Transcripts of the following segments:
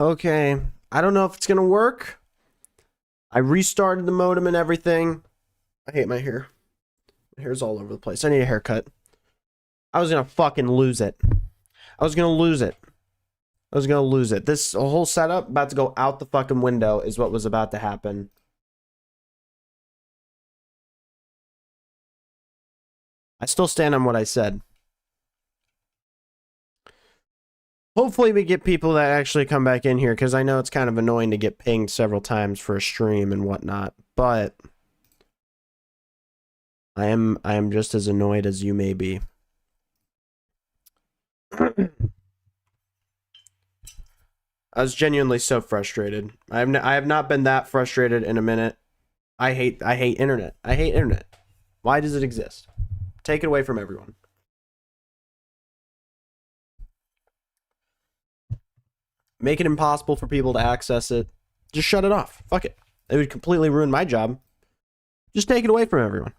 Okay, I don't know if it's gonna work. I restarted the modem and everything. I hate my hair. My hair's all over the place. I need a haircut. I was gonna fucking lose it. I was gonna lose it. I was gonna lose it. This whole setup about to go out the fucking window is what was about to happen. I still stand on what I said. Hopefully we get people that actually come back in here, because I know it's kind of annoying to get pinged several times for a stream and whatnot, but I am just as annoyed as you may be. I was genuinely so frustrated. I have not been that frustrated in a minute. I hate internet. I hate internet. Why does it exist? Take it away from everyone. Make it impossible for people to access it. Just shut it off. Fuck it. It would completely ruin my job. Just take it away from everyone.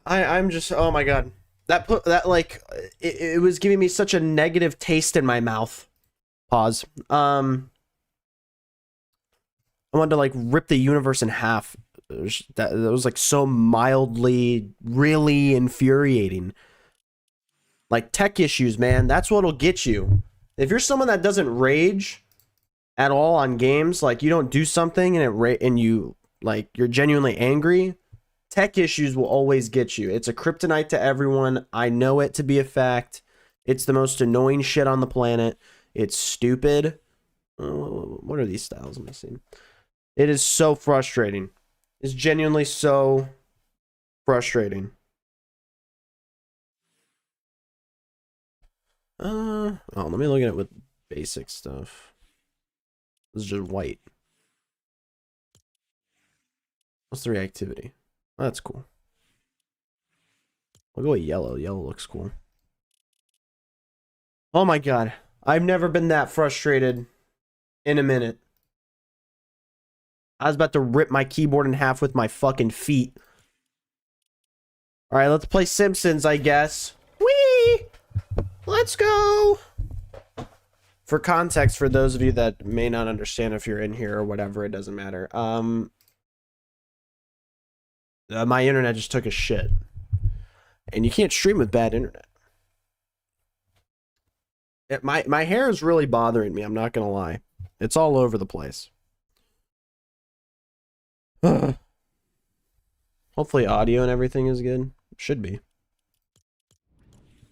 I'm just, oh my god. That like it was giving me such a negative taste in my mouth. Pause. I wanted to like rip the universe in half. That was like so mildly really infuriating. Like tech issues, man, that's what'll get you. If you're someone that doesn't rage at all on games, like you don't do something and you like you're genuinely angry, tech issues will always get you. It's a kryptonite to everyone. I know it to be a fact. It's the most annoying shit on the planet. It's stupid. What are these styles? Let me see. It is so frustrating. It's genuinely so frustrating. Oh, let me look at it with basic stuff. This is just white. What's the reactivity? Oh, that's cool. I'll go with yellow. Yellow looks cool. Oh my god. I've never been that frustrated in a minute. I was about to rip my keyboard in half with my fucking feet. Alright, let's play Simpsons, I guess. Whee! Let's go! For context, for those of you that may not understand if you're in here or whatever, it doesn't matter. My internet just took a shit. And you can't stream with bad internet. My hair is really bothering me, I'm not gonna lie. It's all over the place. Hopefully audio and everything is good. Should be.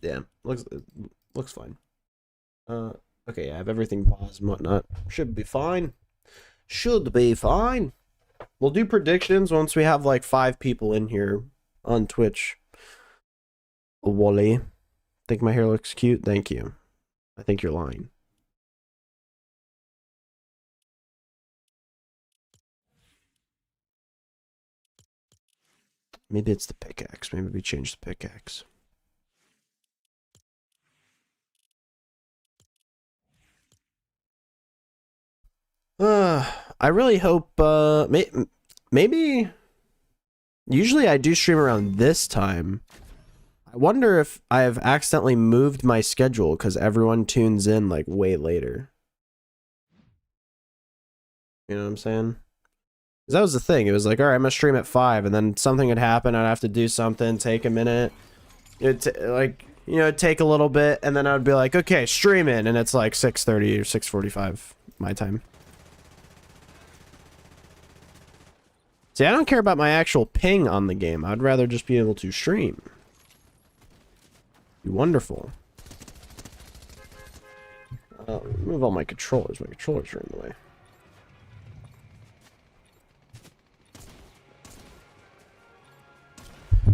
Yeah, looks fine. Okay, I have everything paused and whatnot. Should be fine. Should be fine. We'll do predictions once we have like 5 people in here on Twitch. Wally. Think my hair looks cute? Thank you. I think you're lying. Maybe it's the pickaxe. Maybe we change the pickaxe. I really hope, maybe, usually I do stream around this time. I wonder if I have accidentally moved my schedule because everyone tunes in like way later. You know what I'm saying? Because that was the thing. It was like, all right, I'm gonna stream at 5, and then something would happen. I'd have to do something, take a minute. It'd like, you know, take a little bit, and then I'd be like, okay, stream in, and it's like 6:30 or 6:45 my time. See, I don't care about my actual ping on the game. I'd rather just be able to stream. Be wonderful. Remove all my controllers. My controllers are in the way.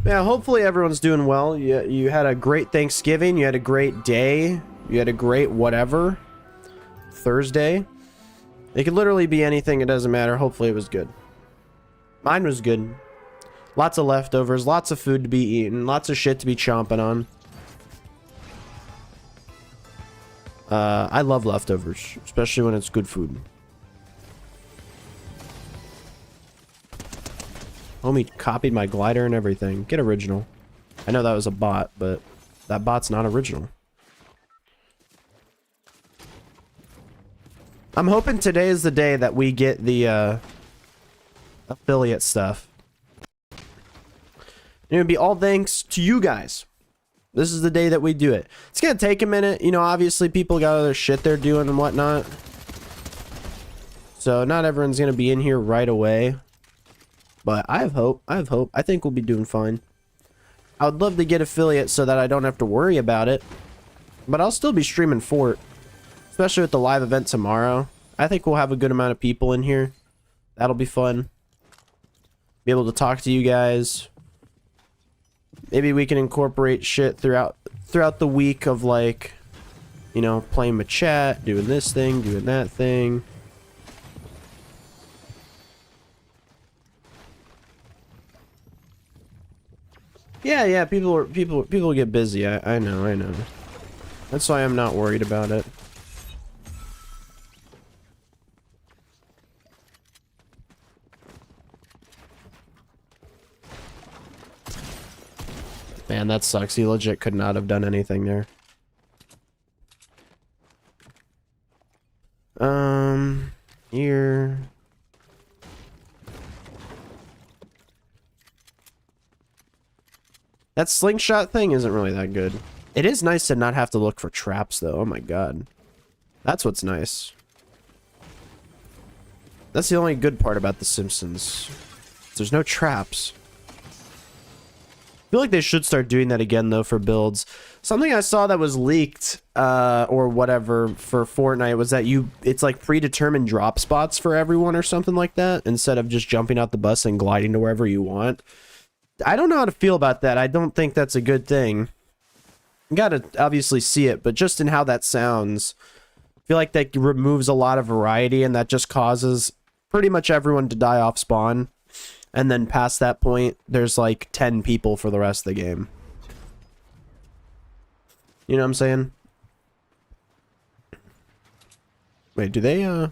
Yeah, hopefully everyone's doing well. You had a great Thanksgiving. You had a great day. You had a great whatever. Thursday. It could literally be anything. It doesn't matter. Hopefully it was good. Mine was good. Lots of leftovers. Lots of food to be eaten. Lots of shit to be chomping on. I love leftovers. Especially when it's good food. Homie copied my glider and everything. Get original. I know that was a bot, but That bot's not original. I'm hoping today is the day that we get the affiliate stuff. It would be all thanks to you guys. This is the day that we do it. It's gonna take a minute. You know, obviously people got other shit they're doing and whatnot. So not everyone's gonna be in here right away. But I have hope. I have hope. I think we'll be doing fine. I would love to get affiliate so that I don't have to worry about it. But I'll still be streaming Fort. Especially with the live event tomorrow. I think we'll have a good amount of people in here. That'll be fun. Be able to talk to you guys. Maybe we can incorporate shit throughout the week of, like, you know, playing with chat, doing this thing, doing that thing. Yeah, people get busy. I know. That's why I'm not worried about it. Man, that sucks. He legit could not have done anything there. Here. That slingshot thing isn't really that good. It is nice to not have to look for traps, though. Oh my god. That's what's nice. That's the only good part about The Simpsons. There's no traps. I feel like they should start doing that again, though, for builds. Something I saw that was leaked, or whatever, for Fortnite was that it's like predetermined drop spots for everyone or something like that, instead of just jumping out the bus and gliding to wherever you want. I don't know how to feel about that. I don't think that's a good thing. You gotta obviously see it, but just in how that sounds, I feel like that removes a lot of variety, and that just causes pretty much everyone to die off spawn. And then past that point, there's like 10 people for the rest of the game. You know what I'm saying? Wait, do they, Oh,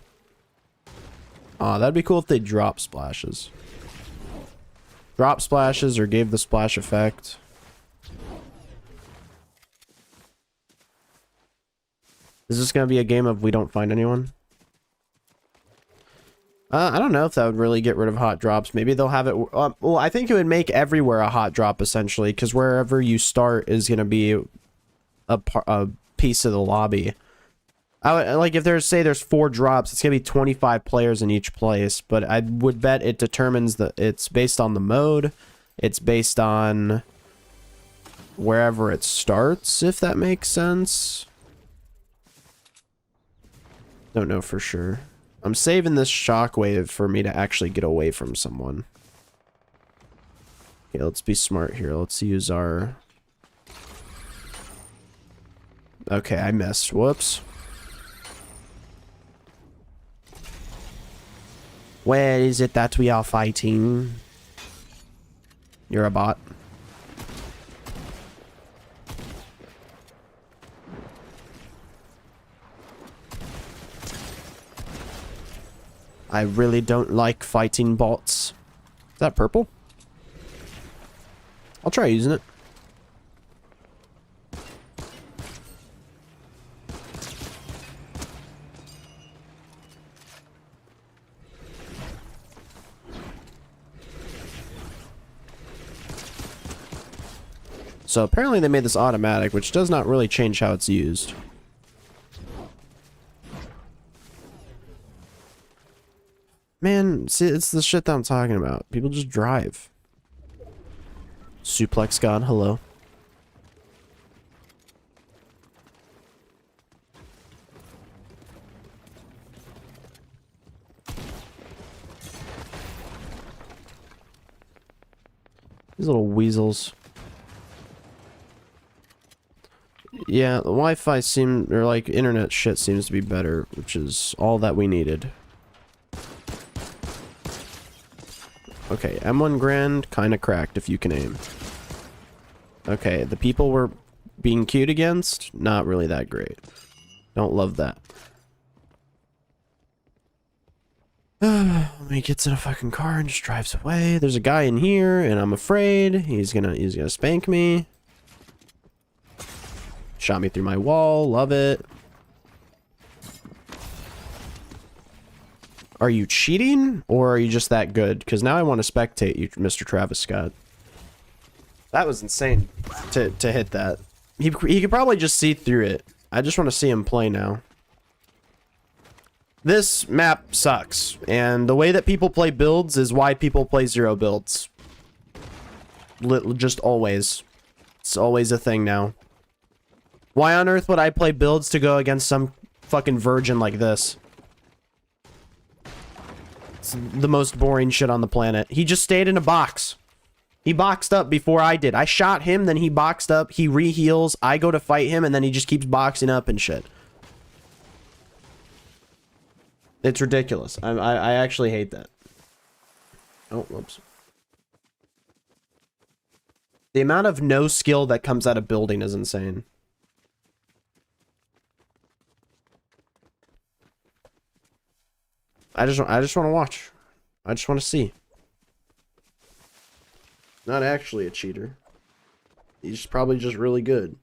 that'd be cool if they drop splashes. Drop splashes or gave the splash effect. Is this gonna be a game of we don't find anyone? I don't know if that would really get rid of hot drops. Maybe they'll have it... well, I think it would make everywhere a hot drop, essentially, because wherever you start is going to be a piece of the lobby. Like, if there's 4 drops, it's going to be 25 players in each place, but I would bet it determines that it's based on the mode. It's based on wherever it starts, if that makes sense. Don't know for sure. I'm saving this shockwave for me to actually get away from someone. Okay, let's be smart here. Let's use our... Okay, I missed. Whoops. Where is it that we are fighting? You're a bot. I really don't like fighting bots. Is that purple? I'll try using it. So apparently they made this automatic, which does not really change how it's used. Man, see, it's the shit that I'm talking about. People just drive. Suplex God, hello. These little weasels. Yeah, the Wi-Fi or like internet shit seems to be better, which is all that we needed. Okay, M1 Grand, kinda cracked if you can aim. Okay, the people we're being queued against, not really that great. Don't love that. He gets in a fucking car and just drives away. There's a guy in here, and I'm afraid he's gonna spank me. Shot me through my wall. Love it. Are you cheating, or are you just that good? Because now I want to spectate you, Mr. Travis Scott. That was insane to hit that. He could probably just see through it. I just want to see him play now. This map sucks, and the way that people play builds is why people play zero builds. Just always. It's always a thing now. Why on earth would I play builds to go against some fucking virgin like this? It's the most boring shit on the planet. He just stayed in a box. He boxed up before I did. I shot him, then he boxed up, he re-heals, I go to fight him, and then he just keeps boxing up and shit. It's ridiculous. I actually hate that. Oh, whoops. The amount of no skill that comes out of building is insane. I just want to watch. I just want to see. Not actually a cheater. He's probably just really good.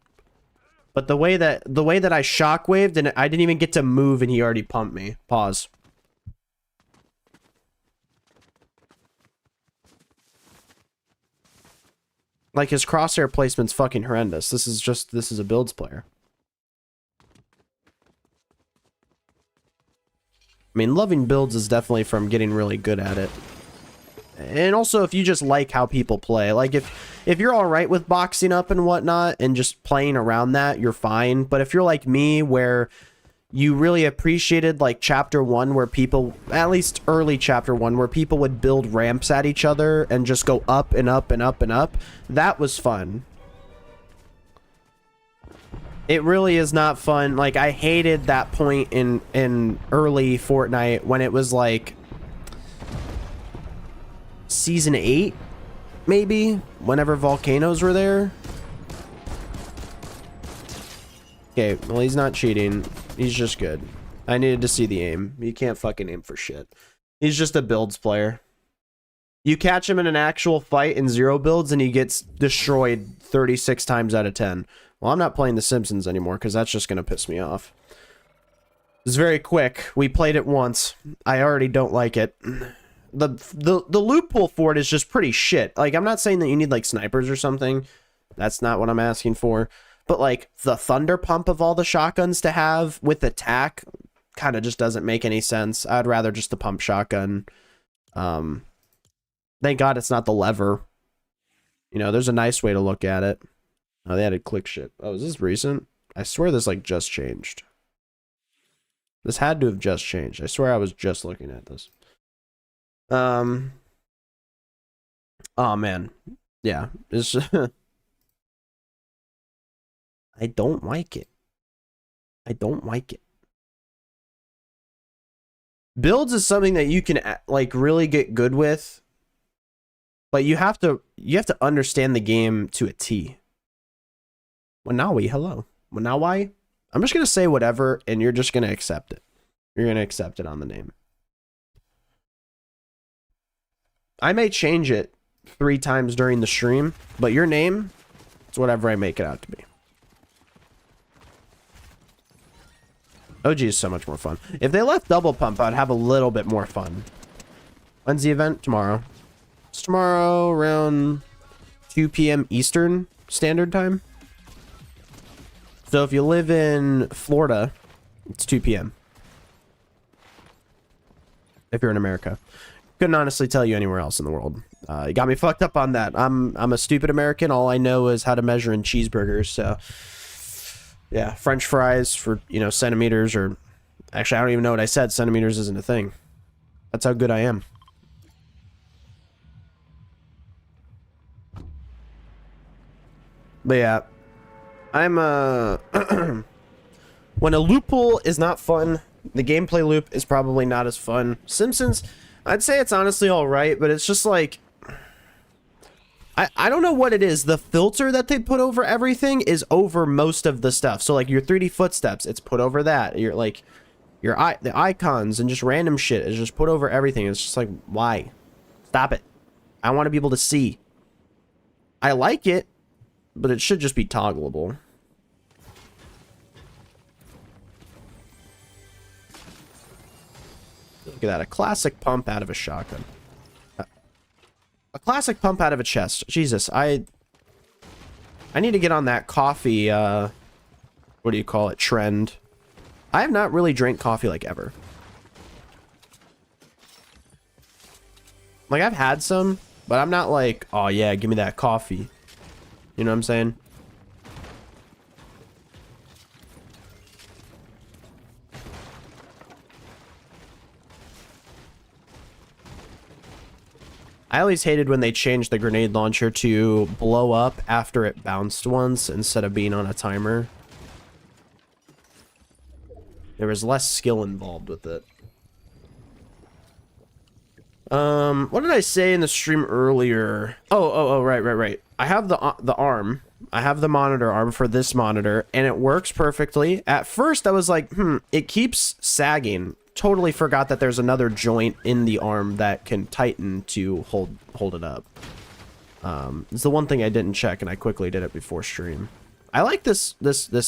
But the way that I shockwaved and I didn't even get to move and he already pumped me. Pause. Like, his crosshair placement's fucking horrendous. This is a builds player. I mean, loving builds is definitely from getting really good at it. And also, if you just like how people play. Like, if you're alright with boxing up and whatnot, and just playing around that, you're fine. But if you're like me, where you really appreciated, like, Chapter 1, where people, at least early Chapter 1, where people would build ramps at each other and just go up and up and up and up, that was fun. It really is not fun. Like, I hated that point in early Fortnite when it was like Season 8, maybe? Whenever volcanoes were there? Okay, well, he's not cheating. He's just good. I needed to see the aim. You can't fucking aim for shit. He's just a builds player. You catch him in an actual fight in zero builds and he gets destroyed 36 times out of 10. Well, I'm not playing The Simpsons anymore because that's just going to piss me off. It's very quick. We played it once. I already don't like it. The loophole for it is just pretty shit. Like, I'm not saying that you need, like, snipers or something. That's not what I'm asking for. But, like, the thunder pump of all the shotguns to have with attack kind of just doesn't make any sense. I'd rather just the pump shotgun. Thank God it's not the lever. You know, there's a nice way to look at it. Oh, they added click shit. Oh, is this recent? I swear this, like, just changed. This had to have just changed. I swear I was just looking at this. Oh, man. Yeah. It's I don't like it. I don't like it. Builds is something that you can, like, really get good with. But you have to understand the game to a T. Wanawi, hello. Wanawi? I'm just going to say whatever, and you're just going to accept it. You're going to accept it on the name. I may change it 3 times during the stream, but your name, it's whatever I make it out to be. OG is so much more fun. If they left double pump, I'd have a little bit more fun. When's the event? Tomorrow. It's tomorrow around 2 p.m. Eastern Standard Time. So if you live in Florida, it's 2 p.m. If you're in America. Couldn't honestly tell you anywhere else in the world. You got me fucked up on that. I'm a stupid American. All I know is how to measure in cheeseburgers. So yeah, French fries for, you know, centimeters, or actually I don't even know what I said. Centimeters isn't a thing. That's how good I am. But yeah, I'm when a loophole is not fun, the gameplay loop is probably not as fun. Simpsons, I'd say it's honestly all right, but it's just like, I don't know what it is. The filter that they put over everything is over most of the stuff. So like your 3D footsteps, it's put over that. You're like the icons and just random shit is just put over everything. It's just like, why? Stop it. I want to be able to see. I like it, but it should just be toggleable. Look at that. A classic pump out of a shotgun. A classic pump out of a chest. Jesus, I need to get on that coffee, what do you call it, trend. I have not really drank coffee, like, ever. Like, I've had some, but I'm not like, oh yeah, give me that coffee. You know what I'm saying? I always hated when they changed the grenade launcher to blow up after it bounced once instead of being on a timer. There was less skill involved with it. What did I say in the stream earlier? Oh, right. I have the arm. I have the monitor arm for this monitor, and it works perfectly. At first, I was like, it keeps sagging. Totally forgot that there's another joint in the arm that can tighten to hold it up. It's the one thing I didn't check, and I quickly did it before stream. I like this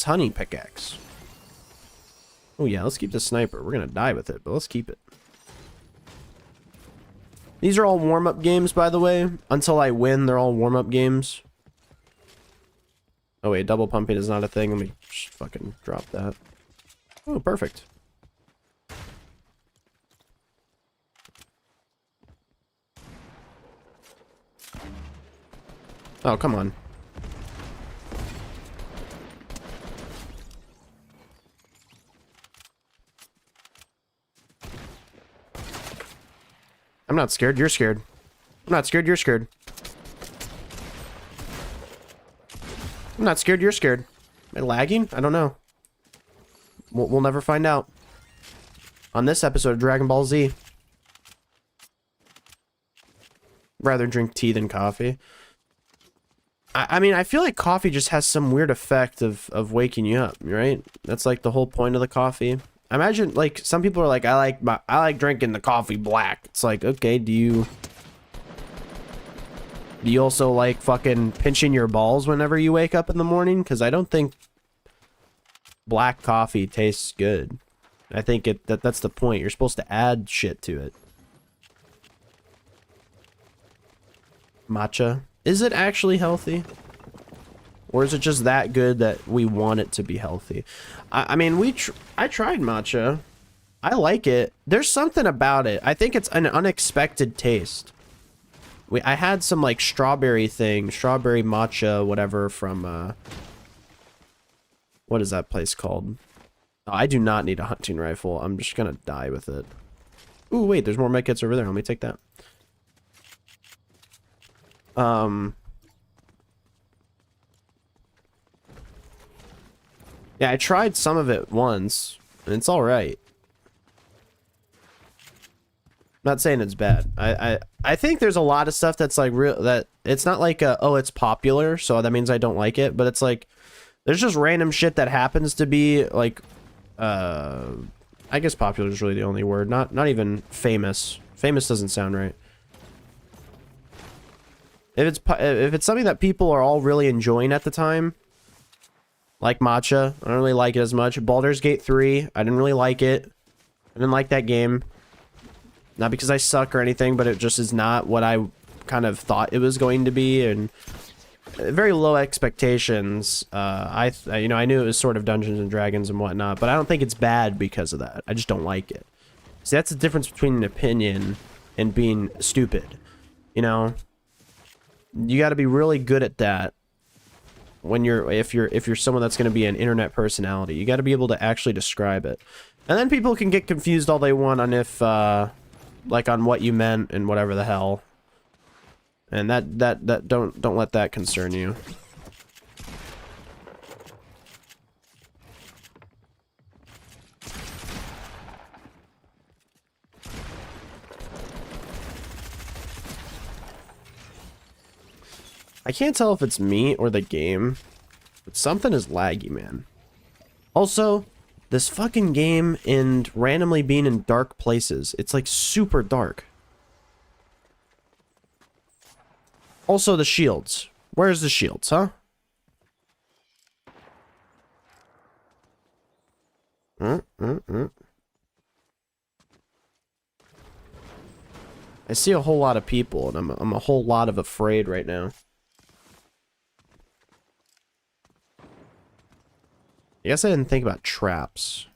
honey pickaxe. Oh yeah, let's keep the sniper. We're gonna die with it, but let's keep it. These are all warm-up games, by the way. Until I win, they're all warm-up games. Oh wait, double pumping is not a thing. Let me just fucking drop that. Oh, perfect. Oh, come on. I'm not scared, you're scared. I'm not scared, you're scared. I'm not scared, you're scared. Am I lagging? I don't know. We'll never find out. On this episode of Dragon Ball Z. Rather drink tea than coffee. I mean, I feel like coffee just has some weird effect of waking you up, right? That's like the whole point of the coffee. Imagine, like, some people are like, I like drinking the coffee black. It's like, okay, do you also like fucking pinching your balls whenever you wake up in the morning? Because I don't think black coffee tastes good. I think that's the point. You're supposed to add shit to it. Matcha. Is it actually healthy? Or is it just that good that we want it to be healthy? I mean, I tried matcha. I like it. There's something about it. I think it's an unexpected taste. I had some like strawberry matcha, whatever from what is that place called? Oh, I do not need a hunting rifle. I'm just gonna die with it. Ooh, wait, there's more medkits over there. Let me take that. Yeah, I tried some of it once, and it's alright. Not saying it's bad. I think there's a lot of stuff that's like real, that it's not like oh, it's popular, so that means I don't like it, but it's like there's just random shit that happens to be like I guess popular is really the only word, not even famous. Famous doesn't sound right. If it's something that people are all really enjoying at the time, like matcha, I don't really like it as much. Baldur's Gate 3, I didn't really like it. I didn't like that game. Not because I suck or anything, but it just is not what I kind of thought it was going to be, and very low expectations. You know, I knew it was sort of Dungeons and Dragons and whatnot, but I don't think it's bad because of that. I just don't like it. See, that's the difference between an opinion and being stupid. You know, you got to be really good at that. When if you're someone that's going to be an internet personality, you got to be able to actually describe it. And then people can get confused all they want on if like on what you meant and whatever the hell. And that don't let that concern you. I can't tell if it's me or the game, but something is laggy, man. Also, this fucking game and randomly being in dark places, it's like super dark. Also, the shields. Where's the shields, huh? see a whole lot of people, and I'm a whole lot of afraid right now. I guess I didn't think about traps.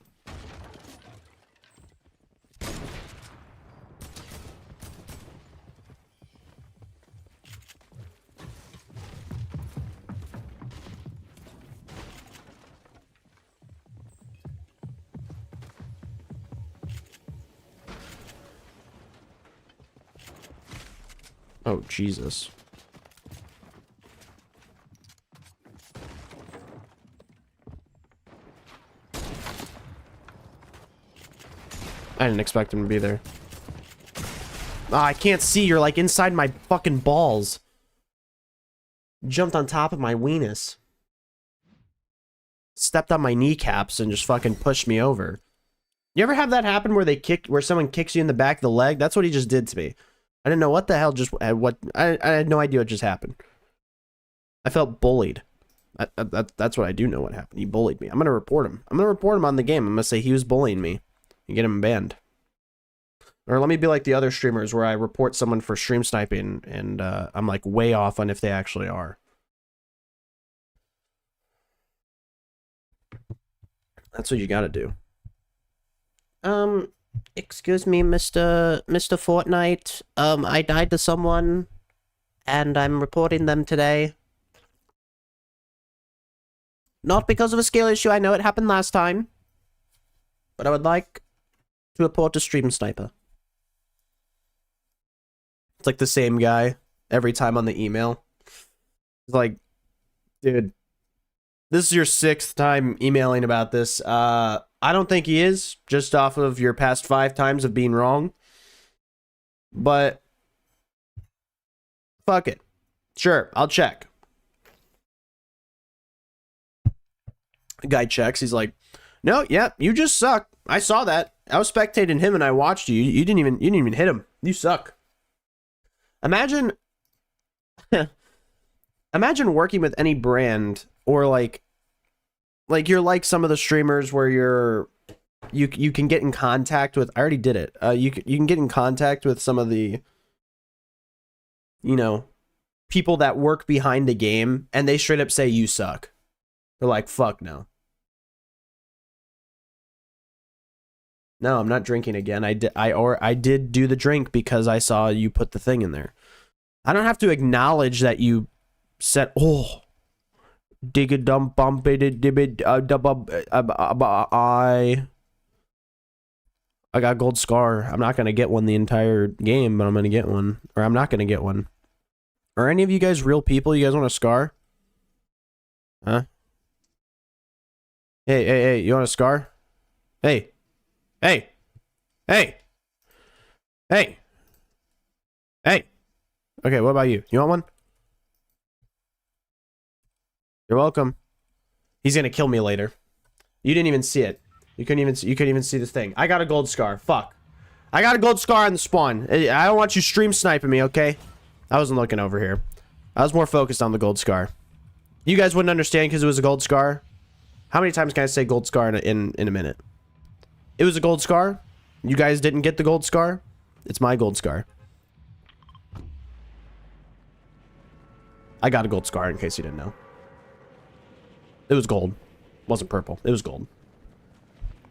Oh, Jesus. I didn't expect him to be there. Ah, I can't see. You're like inside my fucking balls. Jumped on top of my weenus. Stepped on my kneecaps and just fucking pushed me over. You ever have that happen where someone kicks you in the back of the leg? That's what he just did to me. I didn't know what the hell I had no idea what just happened. I felt bullied. That's what I do know what happened. He bullied me. I'm gonna report him. I'm gonna report him on the game. I'm gonna say he was bullying me and get him banned. Or let me be like the other streamers where I report someone for stream sniping and I'm like way off on if they actually are. That's what you gotta do. Excuse me, Mr. Fortnite. I died to someone, and I'm reporting them today. Not because of a skill issue, I know it happened last time. But I would like to report to Stream Sniper. It's like the same guy every time on the email. It's like, dude, this is your 6th time emailing about this. I don't think he is, just off of your past 5 times of being wrong. But fuck it. Sure, I'll check. The guy checks. He's like, "No, yeah, you just suck. I saw that. I was spectating him and I watched you. You didn't even hit him. You suck." Imagine imagine working with any brand or like you're like some of the streamers where you can get in contact with. I already did it. You can get in contact with some of the, you know, people that work behind the game, and they straight up say you suck. They're like, fuck no. No, I'm not drinking again. I did do the drink because I saw you put the thing in there. I don't have to acknowledge that you said, oh, dig a dump bump it I got gold scar. I'm not gonna get one the entire game, but I'm gonna get one. Or I'm not gonna get one. Are any of you guys real people? You guys want a scar? Huh? Hey, you want a scar? Hey. Hey. Hey. Hey. Hey. Okay, what about you? You want one? You're welcome. He's gonna kill me later. You didn't even see it. You couldn't even see this thing. I got a gold scar. Fuck. I got a gold scar on the spawn. I don't want you stream sniping me, okay? I wasn't looking over here. I was more focused on the gold scar. You guys wouldn't understand because it was a gold scar. How many times can I say gold scar in a minute? It was a gold scar. You guys didn't get the gold scar. It's my gold scar. I got a gold scar in case you didn't know. It was gold. It wasn't purple. It was gold.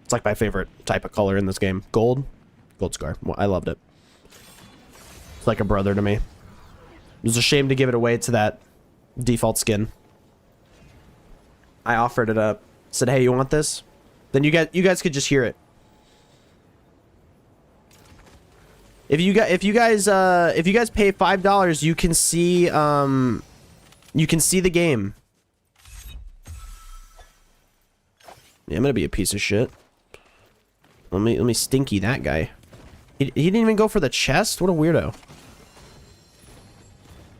It's like my favorite type of color in this game. Gold. Gold scar. Well, I loved it. It's like a brother to me. It was a shame to give it away to that default skin. I offered it up. Said, hey, you want this? Then you guys could just hear it. If you guys pay $5, you can see the game. Yeah, I'm gonna be a piece of shit. Let me stinky that guy. He didn't even go for the chest? What a weirdo.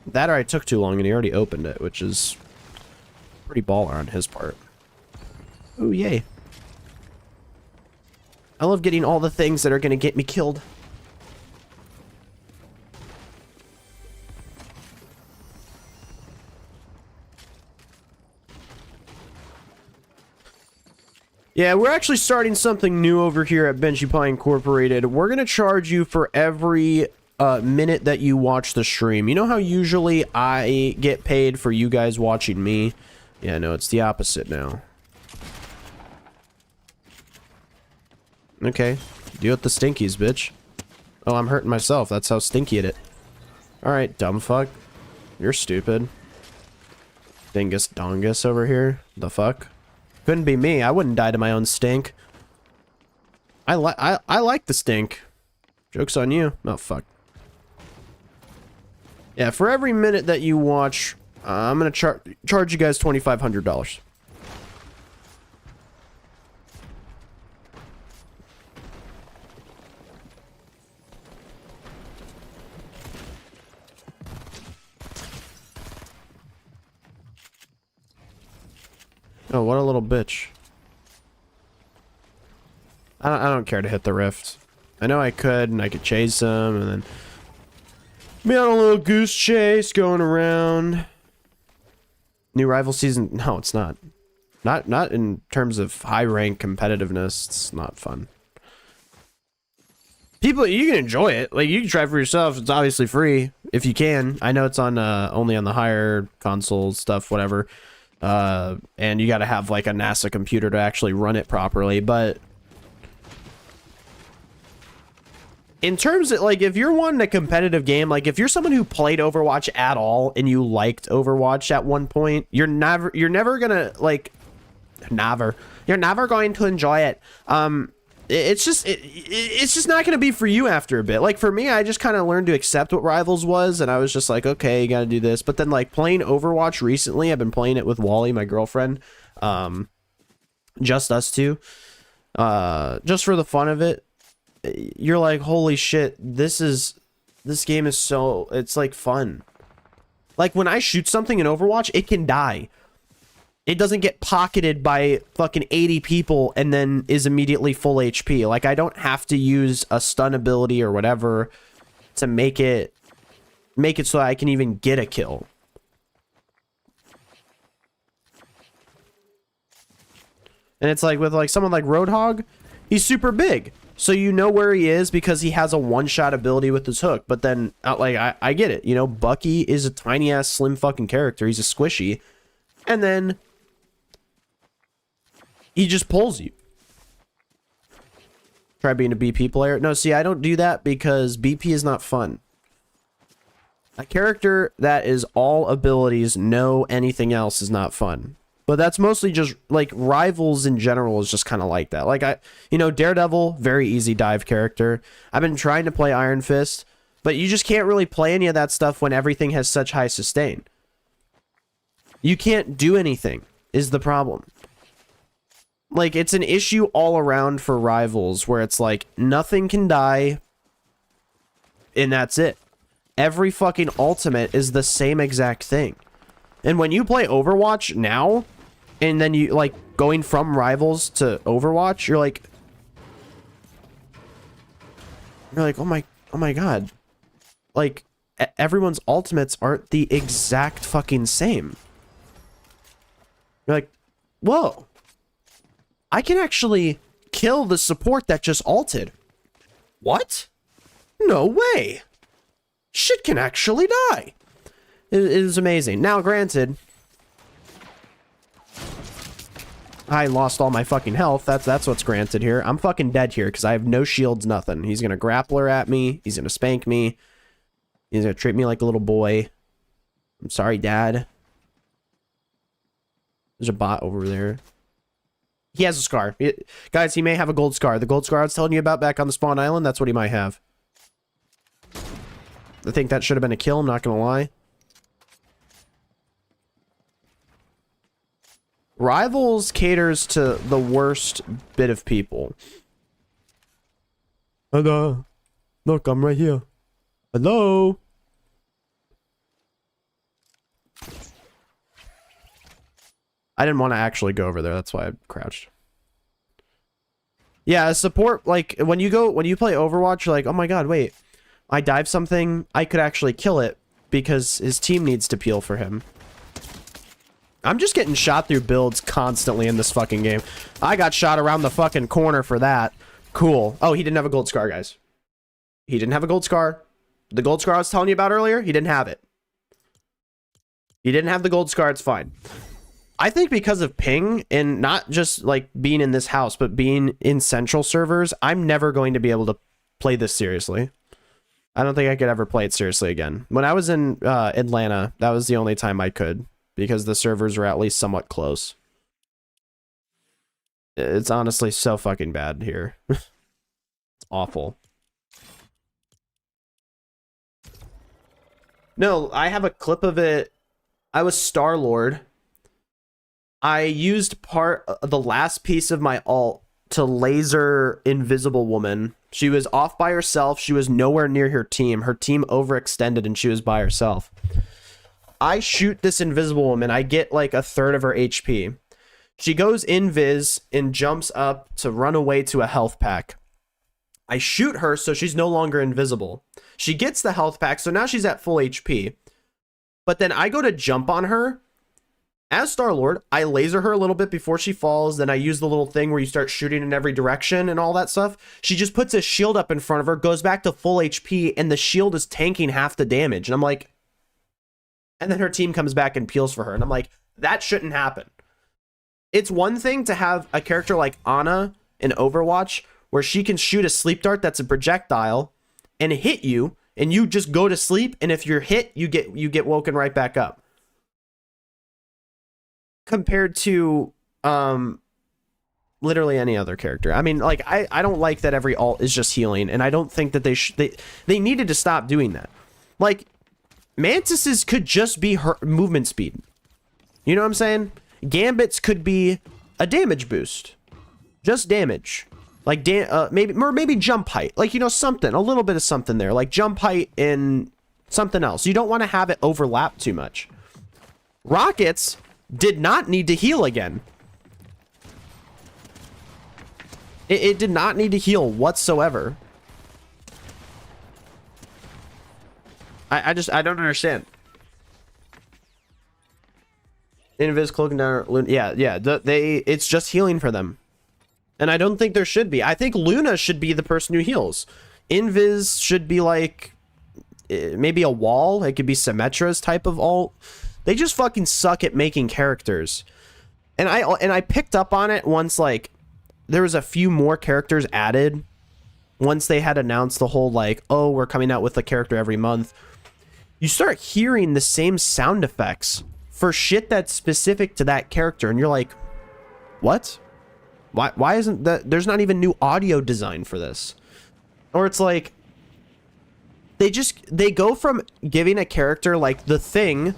That or I took too long and he already opened it, which is pretty baller on his part. Ooh, yay. I love getting all the things that are gonna get me killed. Yeah, we're actually starting something new over here at Bennjipie Incorporated. We're gonna charge you for every minute that you watch the stream. You know how usually I get paid for you guys watching me? Yeah, no, it's the opposite now. Okay, deal with the stinkies, bitch. Oh, I'm hurting myself. That's how stinky it is. Alright, dumb fuck. You're stupid. Dingus dongus over here. The fuck? Couldn't be me. I wouldn't die to my own stink. I like the stink. Joke's on you. Oh, fuck. Yeah, for every minute that you watch, I'm gonna charge you guys $2,500. Oh, what a little bitch. I don't care to hit the rift. I know I could, and I could chase him, and then be on a little goose chase going around. New rival season? No, it's not. Not in terms of high rank competitiveness. It's not fun. People, you can enjoy it. Like, you can try for yourself. It's obviously free if you can. I know it's on only on the higher console stuff, whatever. And you got to have like a NASA computer to actually run it properly, but in terms of like, if you're wanting a competitive game, like if you're someone who played Overwatch at all and you liked Overwatch at one point, you're never gonna like you're never going to enjoy it. It's just not gonna be for you after a bit. Like for me, I just kind of learned to accept what Rivals was, and I was just like, okay, you gotta do this. But then like playing Overwatch recently, I've been playing it with Wally, my girlfriend, just us two, just for the fun of it. You're like, holy shit, this game is so, it's like fun. Like when I shoot something in Overwatch, it can die. It doesn't get pocketed by fucking 80 people and then is immediately full HP. Like I don't have to use a stun ability or whatever to make it so I can even get a kill. And it's like with like someone like Roadhog, he's super big. So you know where he is because he has a one-shot ability with his hook. But then, like, I get it. You know, Bucky is a tiny-ass, slim fucking character. He's a squishy. And then he just pulls you. Try being a BP player. No, see, I don't do that because BP is not fun. A character that is all abilities, no anything else is not fun. But that's mostly just, like, Rivals in general is just kind of like that. Like, you know, Daredevil, very easy dive character. I've been trying to play Iron Fist, but you just can't really play any of that stuff when everything has such high sustain. You can't do anything, is the problem. Like, it's an issue all around for Rivals, where it's like, nothing can die, and that's it. Every fucking ultimate is the same exact thing. And when you play Overwatch now, and then you, like, going from Rivals to Overwatch, you're like, oh my god. Like, everyone's ultimates aren't the exact fucking same. You're like, whoa. I can actually kill the support that just ulted. What? No way. Shit can actually die. It is amazing. Now, granted, I lost all my fucking health. That's what's granted here. I'm fucking dead here because I have no shields, nothing. He's gonna grappler at me. He's gonna spank me. He's gonna treat me like a little boy. I'm sorry, Dad. There's a bot over there. He has a scar. Guys, he may have a gold scar. The gold scar I was telling you about back on the spawn island, that's what he might have. I think that should have been a kill, I'm not gonna lie. Rivals caters to the worst bit of people. Hello. Look, I'm right here. Hello. I didn't want to actually go over there. That's why I crouched. Yeah, support, like, when you play Overwatch, you're like, oh my god, wait. I dive something, I could actually kill it because his team needs to peel for him. I'm just getting shot through builds constantly in this fucking game. I got shot around the fucking corner for that. Cool. Oh, he didn't have a gold scar, guys. He didn't have a gold scar. The gold scar I was telling you about earlier, he didn't have it. He didn't have the gold scar, it's fine. I think because of ping, and not just like being in this house, but being in central servers, I'm never going to be able to play this seriously. I don't think I could ever play it seriously again. When I was in Atlanta, that was the only time I could, because the servers were at least somewhat close. It's honestly so fucking bad here. It's awful. No, I have a clip of it. I was Star-Lord. I used the last piece of my ult to laser Invisible Woman. She was off by herself. She was nowhere near her team. Her team overextended and she was by herself. I shoot this Invisible Woman. I get like a third of her HP. She goes invis and jumps up to run away to a health pack. I shoot her so she's no longer invisible. She gets the health pack, so now she's at full HP. But then I go to jump on her. As Star-Lord, I laser her a little bit before she falls. Then I use the little thing where you start shooting in every direction and all that stuff. She just puts a shield up in front of her, goes back to full HP, and the shield is tanking half the damage. And I'm like... And then her team comes back and peels for her. And I'm like, that shouldn't happen. It's one thing to have a character like Ana in Overwatch where she can shoot a sleep dart that's a projectile and hit you, and you just go to sleep, and if you're hit, you get woken right back up. Compared to literally any other character. I mean, like, I don't like that every ult is just healing, and I don't think that they needed to stop doing that. Like, Mantis's could just be her movement speed. You know what I'm saying? Gambit's could be a damage boost. Just damage. Like, maybe jump height. Like, you know, something. A little bit of something there. Like, jump height and something else. You don't want to have it overlap too much. Rockets did not need to heal again. It did not need to heal whatsoever. I don't understand. Invis cloaking down Luna. Yeah. It's just healing for them. And I don't think there should be. I think Luna should be the person who heals. Invis should be like maybe a wall. It could be Symmetra's type of ult. They just fucking suck at making characters. And I picked up on it once, like, there was a few more characters added. Once they had announced the whole, like, oh, we're coming out with a character every month. You start hearing the same sound effects for shit that's specific to that character. And you're like, what? Why isn't that? There's not even new audio design for this. Or it's like, they go from giving a character like the Thing.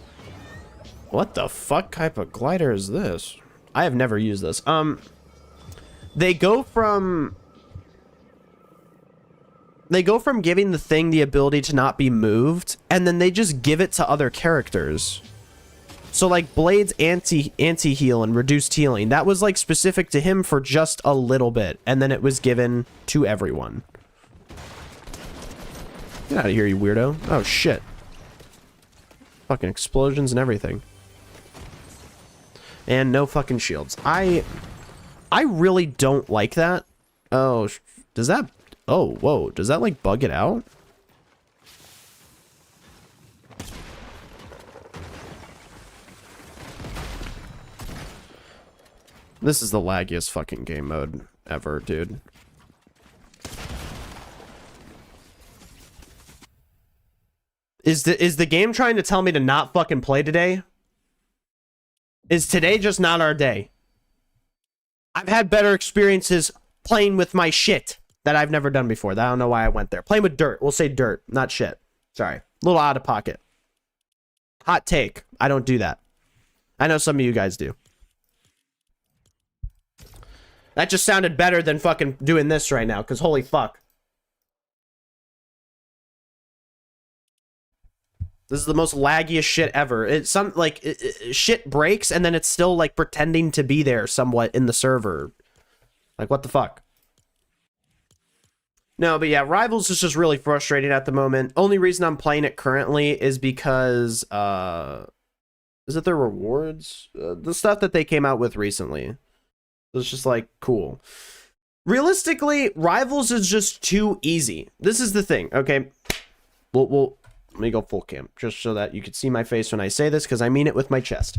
What the fuck type of glider is this? I have never used this. They go from giving the Thing the ability to not be moved, and then they just give it to other characters. So like Blade's anti-heal and reduced healing, that was like specific to him for just a little bit, and then it was given to everyone. Get out of here, you weirdo. Oh shit. Fucking explosions and everything. And no fucking shields. I really don't like that. Oh, does that... Oh, whoa. Does that, like, bug it out? This is the laggiest fucking game mode ever, dude. Is the game trying to tell me to not fucking play today? Is today just not our day? I've had better experiences playing with my shit that I've never done before. I don't know why I went there. Playing with dirt. We'll say dirt, not shit. Sorry. A little out of pocket. Hot take. I don't do that. I know some of you guys do. That just sounded better than fucking doing this right now, because holy fuck. This is the most laggiest shit ever. It's shit breaks and then it's still like pretending to be there somewhat in the server. Like, what the fuck? No, but yeah, Rivals is just really frustrating at the moment. Only reason I'm playing it currently is because, is it their rewards? The stuff that they came out with recently. It's just like, cool. Realistically, Rivals is just too easy. This is the thing, okay? let me go full cam just so that you can see my face when I say this, because I mean it with my chest.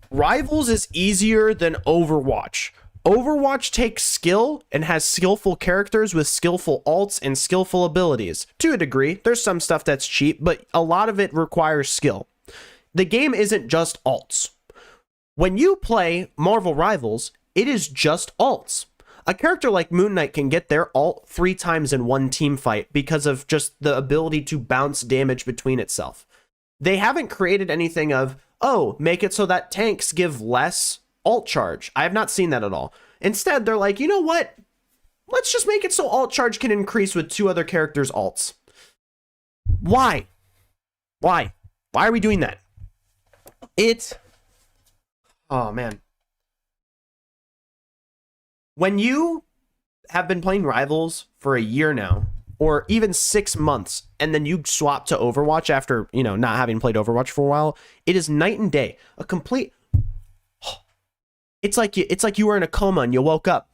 Rivals is easier than Overwatch. Overwatch takes skill and has skillful characters with skillful alts and skillful abilities. To a degree, there's some stuff that's cheap, but a lot of it requires skill. The game isn't just alts. When you play Marvel Rivals, it is just alts. A character like Moon Knight can get their ult 3 times in one team fight because of just the ability to bounce damage between itself. They haven't created anything of, oh, make it so that tanks give less ult charge. I have not seen that at all. Instead, they're like, you know what? Let's just make it so ult charge can increase with 2 other characters' alts. Why? Why? Why are we doing that? Oh, man. When you have been playing Rivals for a year now, or even 6 months, and then you swap to Overwatch after, you know, not having played Overwatch for a while, it is night and day. A complete... It's like you were in a coma and you woke up.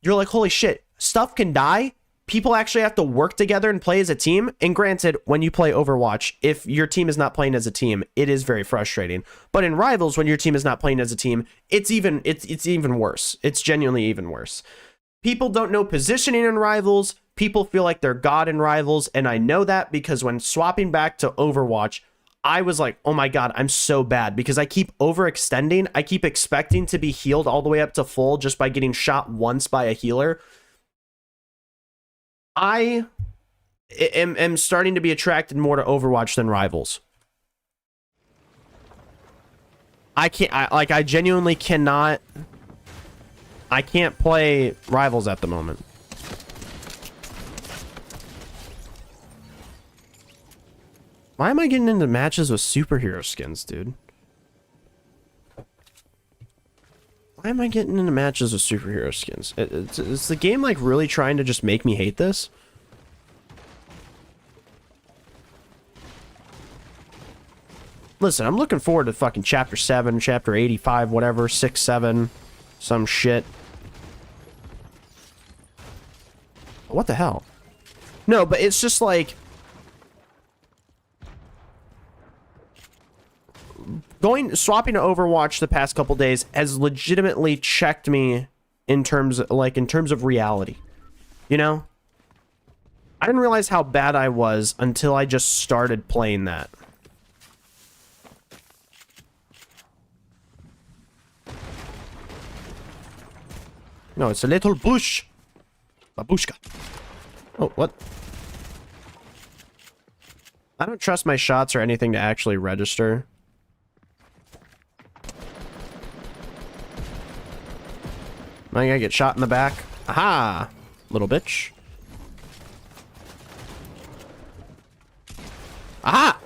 You're like, holy shit, stuff can die? People actually have to work together and play as a team? And granted, when you play Overwatch, if your team is not playing as a team, it is very frustrating. But in Rivals, when your team is not playing as a team, it's even worse. It's genuinely even worse. People don't know positioning in Rivals. People feel like they're God in Rivals. And I know that because when swapping back to Overwatch, I was like, oh my God, I'm so bad because I keep overextending. I keep expecting to be healed all the way up to full just by getting shot once by a healer. I am starting to be attracted more to Overwatch than Rivals. I genuinely cannot. I can't play Rivals at the moment. Why am I getting into matches with superhero skins, dude? Why am I getting into matches with superhero skins? Is the game, like, really trying to just make me hate this? Listen, I'm looking forward to fucking Chapter 7, Chapter 85, whatever, 6, 7, some shit. What the hell? No, but it's just like... swapping to Overwatch the past couple days has legitimately checked me in terms of reality. You know? I didn't realize how bad I was until I just started playing that. No, it's a little bush. Babushka. Oh, what? I don't trust my shots or anything to actually register. Am I gonna get shot in the back? Aha! Little bitch. Aha!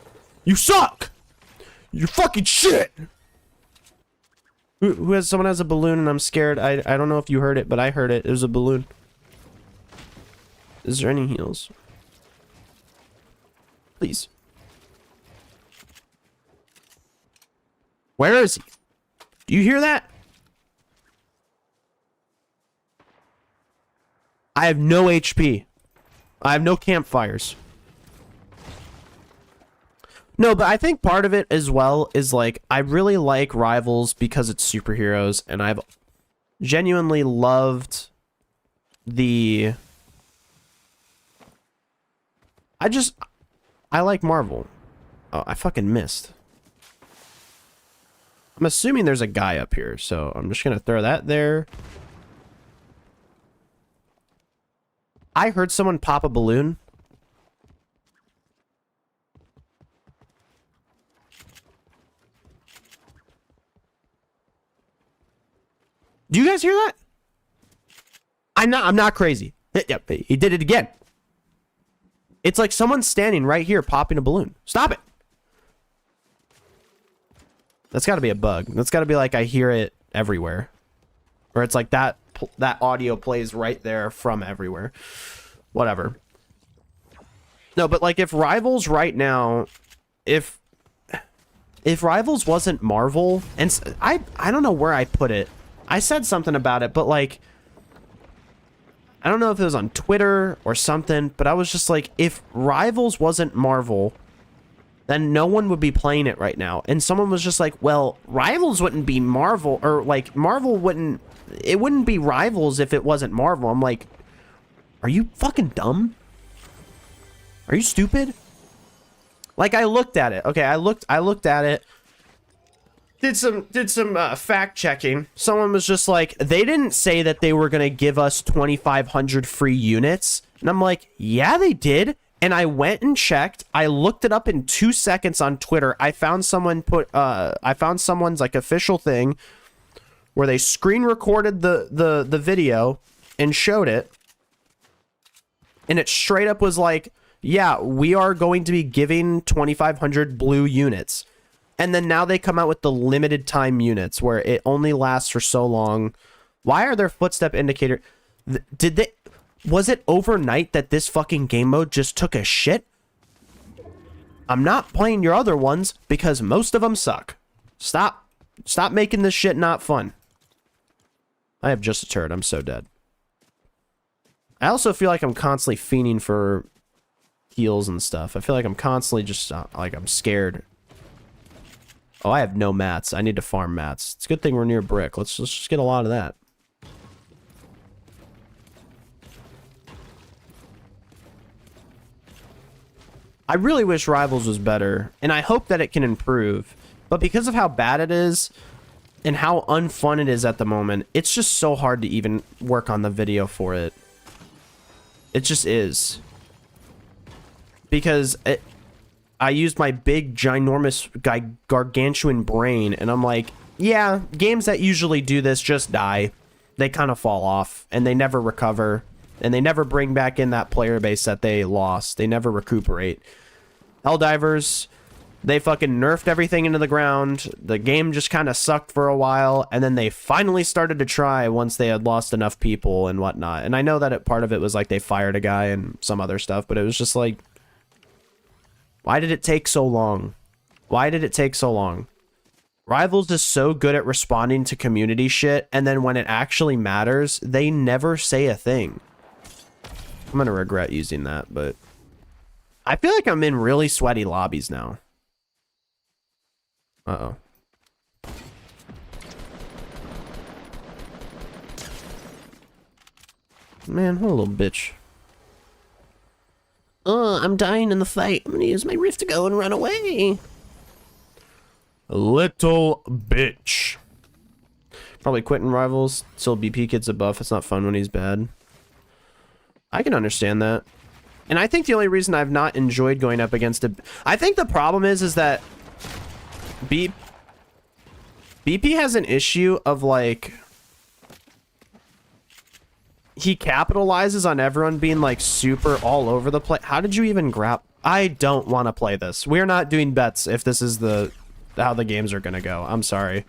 You suck! You're fucking shit! Someone has a balloon and I'm scared. I don't know if you heard it, but I heard it. It was a balloon. Is there any heals? Please. Where is he? Do you hear that? I have no HP. I have no campfires. No, but I think part of it as well is like, I really like Rivals because it's superheroes, and I've genuinely loved the... I like Marvel. Oh, I fucking missed. I'm assuming there's a guy up here, so I'm just gonna throw that there. I heard someone pop a balloon. Do you guys hear that? I'm not crazy. Yep, he did it again. It's like someone's standing right here popping a balloon. Stop it. That's got to be a bug. That's got to be like I hear it everywhere. Or it's like that audio plays right there from everywhere. Whatever. No, but like if Rivals right now, if Rivals wasn't Marvel, and I don't know where I put it. I said something about it, but like I don't know if it was on Twitter or something, but I was just like, if Rivals wasn't Marvel, then no one would be playing it right now. And someone was just like, well, Rivals wouldn't be Marvel, or like Marvel wouldn't, it wouldn't be Rivals if it wasn't Marvel. I'm like, are you fucking dumb? Are you stupid? Like, I looked at it. Okay, I looked at it. Did some fact checking. Someone was just like, they didn't say that they were going to give us 2,500 free units. And I'm like, yeah, they did. And I went and checked. I looked it up in 2 seconds on Twitter. I found someone I found someone's like official thing where they screen recorded the video and showed it. And it straight up was like, yeah, we are going to be giving 2,500 blue units. And then now they come out with the limited time units where it only lasts for so long. Why are there footstep indicator? Was it overnight that this fucking game mode just took a shit? I'm not playing your other ones because most of them suck. Stop making this shit not fun. I have just a turret. I'm so dead. I also feel like I'm constantly fiending for heals and stuff. I feel like I'm constantly just like I'm scared. Oh, I have no mats. I need to farm mats. It's a good thing we're near brick. Let's just get a lot of that. I really wish Rivals was better, and I hope that it can improve. But because of how bad it is, and how unfun it is at the moment, it's just so hard to even work on the video for it. It just is. Because I used my big, ginormous, gargantuan brain, and I'm like, yeah, games that usually do this just die. They kind of fall off, and they never recover, and they never bring back in that player base that they lost. They never recuperate. Helldivers, they fucking nerfed everything into the ground. The game just kind of sucked for a while, and then they finally started to try once they had lost enough people and whatnot. And I know that part of it was like they fired a guy and some other stuff, but it was just like, why did it take so long? Why did it take so long? Rivals is so good at responding to community shit, and then when it actually matters, they never say a thing. I'm gonna regret using that, but I feel like I'm in really sweaty lobbies now. Uh-oh. Man, what a little bitch. I'm dying in the fight. I'm gonna use my rift to go and run away. Little bitch. Probably quitting Rivals. Still BP gets a buff. It's not fun when he's bad. I can understand that. And I think the only reason I've not enjoyed going up against it... I think the problem is that... BP has an issue of, like... He capitalizes on everyone being, like, super all over the place. How did you even grab... I don't want to play this. We're not doing bets if this is how the games are gonna go. I'm sorry.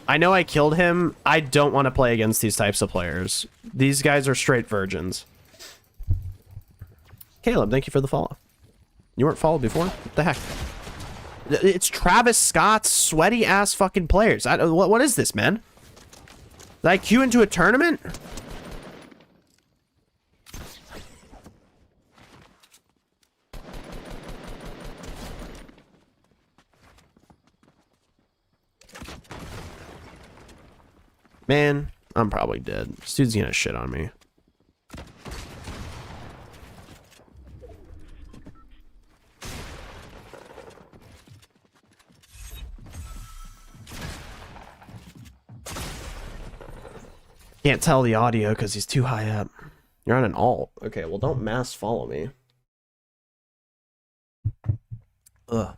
I know I killed him. I don't want to play against these types of players. These guys are straight virgins. Caleb, thank you for the follow. You weren't followed before? What the heck? It's Travis Scott's sweaty ass fucking players. What is this, man? Did I queue into a tournament? Man, I'm probably dead. This dude's gonna shit on me. Can't tell the audio because he's too high up. You're on an alt. Okay, well, don't mass follow me. Ugh.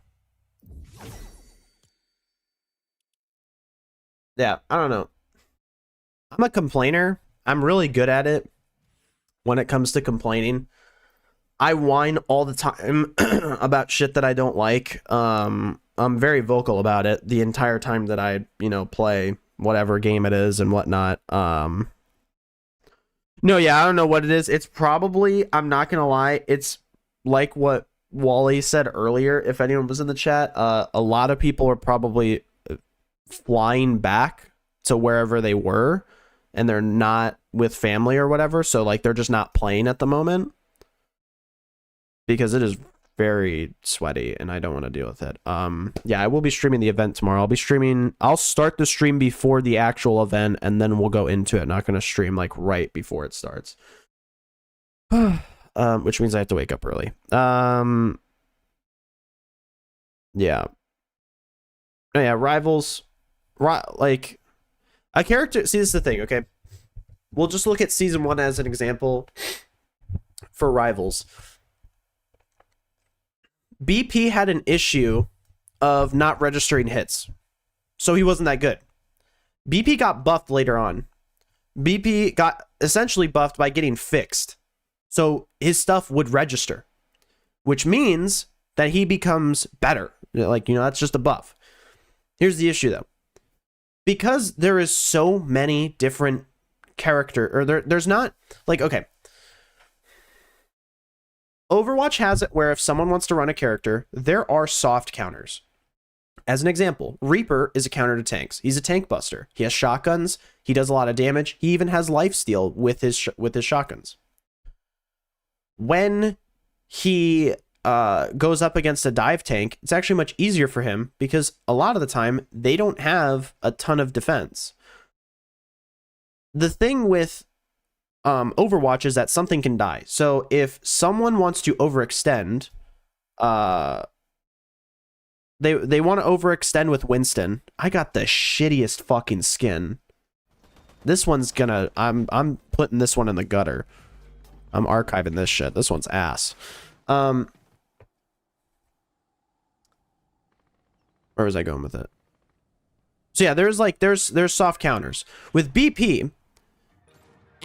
Yeah, I don't know. I'm a complainer. I'm really good at it when it comes to complaining. I whine all the time about shit that I don't like. I'm very vocal about it the entire time that I, play whatever game it is and whatnot. No, yeah, I don't know what it is. It's probably, I'm not gonna lie, it's like what Wally said earlier, if anyone was in the chat. A lot of people are probably flying back to wherever they were and they're not with family or whatever, so like they're just not playing at the moment because it is very sweaty and I don't want to deal with it. Yeah, I will be streaming the event tomorrow. I'll start the stream before the actual event and then we'll go into it. Not going to stream like right before it starts. Which means I have to wake up early. Yeah. Oh, yeah, Rivals, like a character. See, this is the thing. Okay, we'll just look at season 1 as an example for Rivals. BP had an issue of not registering hits, so he wasn't that good. BP got buffed later on. BP got essentially buffed by getting fixed, so his stuff would register, which means that he becomes better. Like, you know, that's just a buff. Here's the issue, though. Because there is so many different there's not, like, okay. Overwatch has it where if someone wants to run a character, there are soft counters. As an example, Reaper is a counter to tanks. He's a tank buster. He has shotguns. He does a lot of damage. He even has lifesteal with his shotguns. When he goes up against a dive tank, it's actually much easier for him because a lot of the time they don't have a ton of defense. The thing with Overwatch is that something can die. So if someone wants to overextend, they want to overextend with Winston. I got the shittiest fucking skin. This one's gonna, I'm putting this one in the gutter. I'm archiving this shit. This one's ass. Where was I going with it? So yeah, there's soft counters. With BP,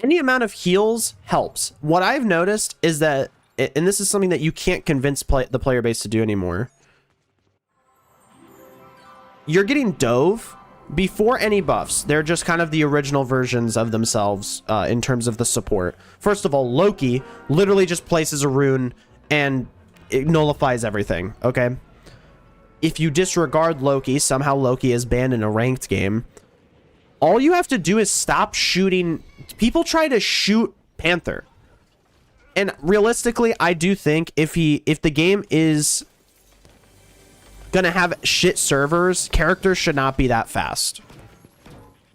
any amount of heals helps. What I've noticed is that, and this is something that you can't convince the player base to do anymore, you're getting dove before any buffs. They're just kind of the original versions of themselves in terms of the support. First of all, Loki literally just places a rune and it nullifies everything, okay? If you disregard Loki, somehow Loki is banned in a ranked game, all you have to do is stop shooting. People try to shoot Panther. And realistically, I do think if the game is gonna have shit servers, characters should not be that fast.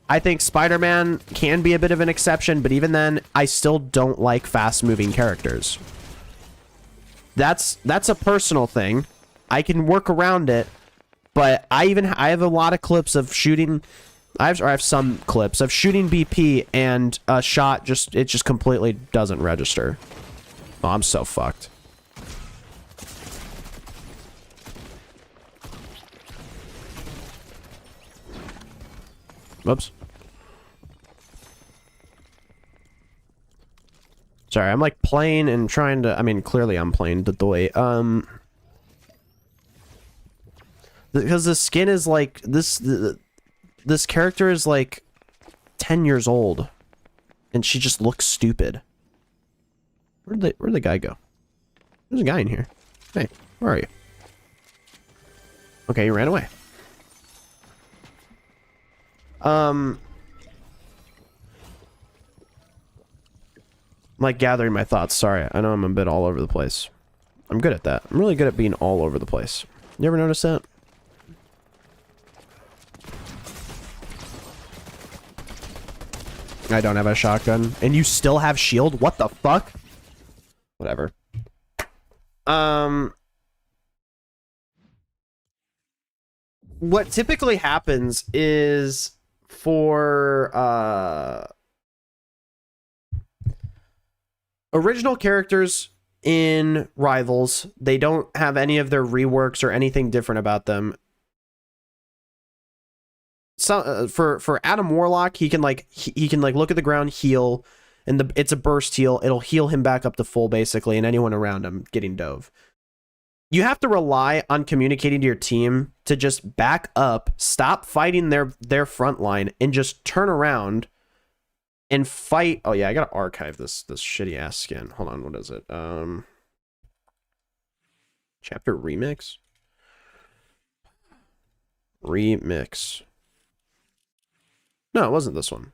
I think Spider-Man can be a bit of an exception, but even then, I still don't like fast-moving characters. That's a personal thing. I can work around it, but I have a lot of clips of shooting. I have some clips of shooting BP and a shot just completely doesn't register. Oh, I'm so fucked. Whoops. Sorry, I'm like playing and trying to, I mean, clearly I'm playing the doy. Because the skin is like this character is like 10 years old and she just looks stupid. Where'd the guy go? There's a guy in here. Hey, where are you? Okay, he ran away. I'm like gathering my thoughts. Sorry, I know I'm a bit all over the place. I'm good at that. I'm really good at being all over the place. You ever notice that? I don't have a shotgun. And you still have shield? What the fuck? Whatever. What typically happens is for original characters in Rivals, they don't have any of their reworks or anything different about them. So for Adam Warlock, he can like look at the ground, heal, and it's a burst heal. It'll heal him back up to full basically, and anyone around him getting dove. You have to rely on communicating to your team to just back up, stop fighting their front line, and just turn around and fight. Oh yeah, I gotta archive this shitty ass skin. Hold on, what is it? Chapter remix. Remix. No, it wasn't this one.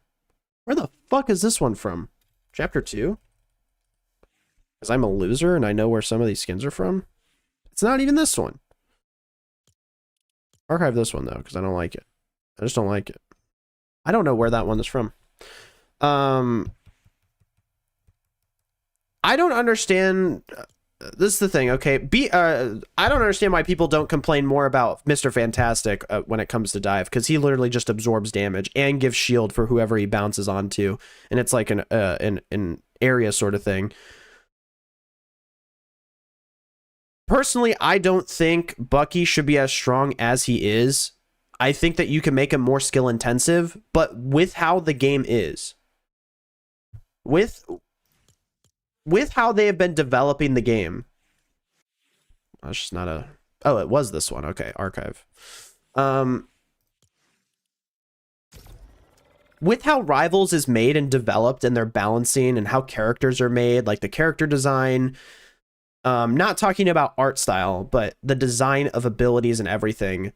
Where the fuck is this one from? Chapter 2? Because I'm a loser and I know where some of these skins are from. It's not even this one. Archive this one, though, because I don't like it. I just don't like it. I don't know where that one is from. I don't understand... This is the thing, okay? I don't understand why people don't complain more about Mr. Fantastic when it comes to dive, because he literally just absorbs damage and gives shield for whoever he bounces onto, and it's like an area sort of thing. Personally, I don't think Bucky should be as strong as he is. I think that you can make him more skill intensive, but with how the game is, with how they have been developing the game. That's just not a... Oh, it was this one. Okay, archive. With how Rivals is made and developed and their balancing and how characters are made, like the character design, not talking about art style, but the design of abilities and everything,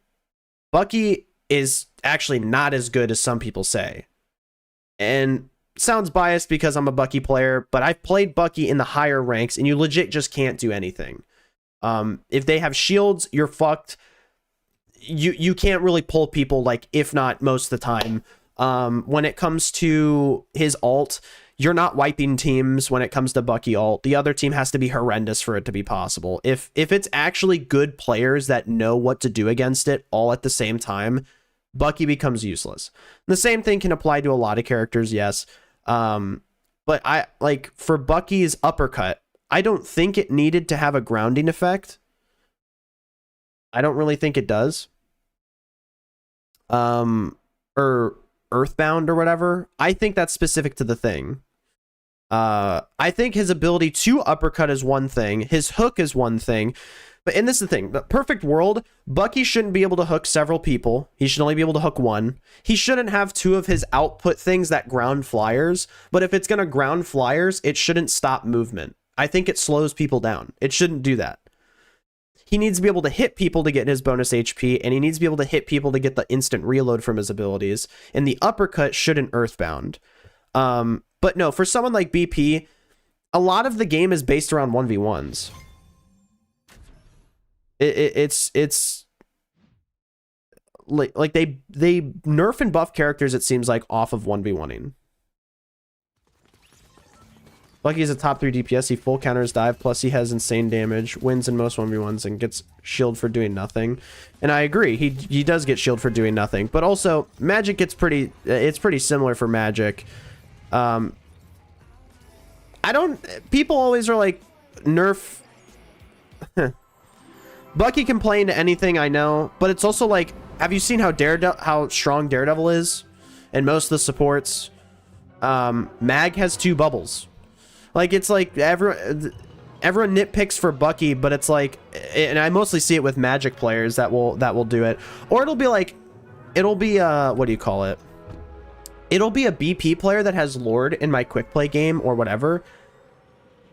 Bucky is actually not as good as some people say. And... sounds biased because I'm a Bucky player, but I've played Bucky in the higher ranks and you legit just can't do anything. If they have shields, you're fucked. You can't really pull people, like, if not most of the time. When it comes to his ult, you're not wiping teams when it comes to Bucky ult. The other team has to be horrendous for it to be possible. If it's actually good players that know what to do against it all at the same time, Bucky becomes useless. The same thing can apply to a lot of characters, yes. But I like for Bucky's uppercut, I don't think it needed to have a grounding effect. I don't really think it does. Or Earthbound or whatever. I think that's specific to the thing. I think his ability to uppercut is one thing. His hook is one thing. But, and this is the thing, the perfect world, Bucky shouldn't be able to hook several people. He should only be able to hook one. He shouldn't have two of his output things that ground flyers. But if it's going to ground flyers, it shouldn't stop movement. I think it slows people down. It shouldn't do that. He needs to be able to hit people to get his bonus HP, and he needs to be able to hit people to get the instant reload from his abilities. And the uppercut shouldn't Earthbound. But no, for someone like BP, a lot of the game is based around 1v1s. It's like they nerf and buff characters, it seems like, off of 1v1ing. Bucky is a top 3 DPS. He full counters dive, plus he has insane damage, wins in most 1v1s, and gets shield for doing nothing. And I agree, he does get shield for doing nothing. But also, Magic gets it's pretty similar for Magic. People always are like, nerf... Bucky can play into anything, I know, but it's also like, have you seen how strong Daredevil is? And most of the supports, Mag has 2 bubbles. Like, it's like everyone nitpicks for Bucky, but it's like, and I mostly see it with Magic players that will do it, or it'll be what do you call it? It'll be a BP player that has Lord in my quick play game or whatever.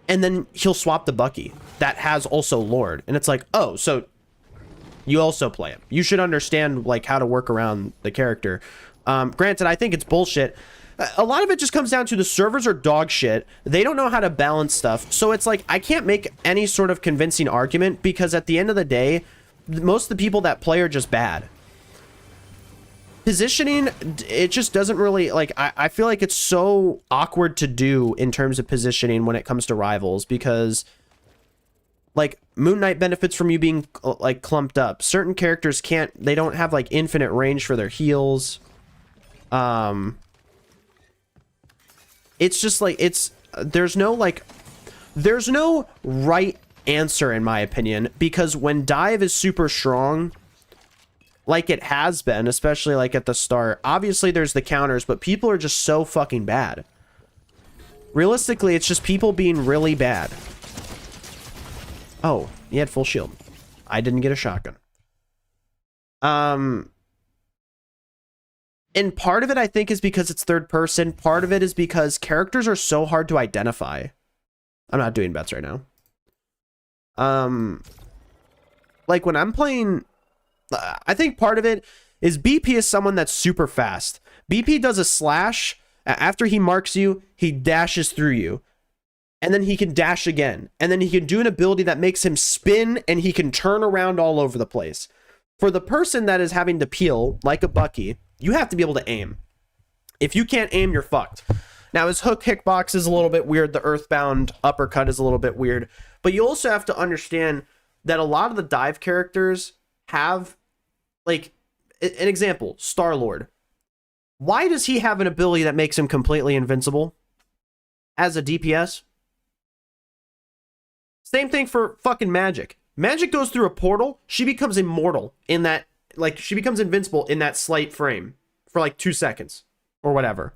And then he'll swap the Bucky that has also Lord. And it's like, oh, so you also play him. You should understand, like, how to work around the character. Granted, I think it's bullshit. A lot of it just comes down to the servers are dog shit. They don't know how to balance stuff. So it's like, I can't make any sort of convincing argument because at the end of the day, most of the people that play are just bad. Positioning, it just doesn't really, like, I feel like it's so awkward to do in terms of positioning when it comes to Rivals because, like, Moon Knight benefits from you being, like, clumped up. Certain characters they don't have, like, infinite range for their heals. It's just, like, there's no right answer, in my opinion, because when dive is super strong... like it has been, especially like at the start. Obviously, there's the counters, but people are just so fucking bad. Realistically, it's just people being really bad. Oh, he had full shield. I didn't get a shotgun. And part of it, I think, is because it's third person. Part of it is because characters are so hard to identify. I'm not doing bets right now. Like when I'm playing... I think part of it is BP is someone that's super fast. BP does a slash After he marks you, he dashes through you. And then he can dash again. And then he can do an ability that makes him spin, and he can turn around all over the place. For the person that is having to peel, like a Bucky, you have to be able to aim. If you can't aim, you're fucked. Now, his hook hitbox is a little bit weird. The earthbound uppercut is a little bit weird. But you also have to understand that a lot of the dive characters have, like, an example, Star-Lord. Why does he have an ability that makes him completely invincible as a DPS? Same thing for fucking Magic. Magic goes through a portal. She becomes immortal in that, like, she becomes invincible in that slight frame for like 2 seconds or whatever.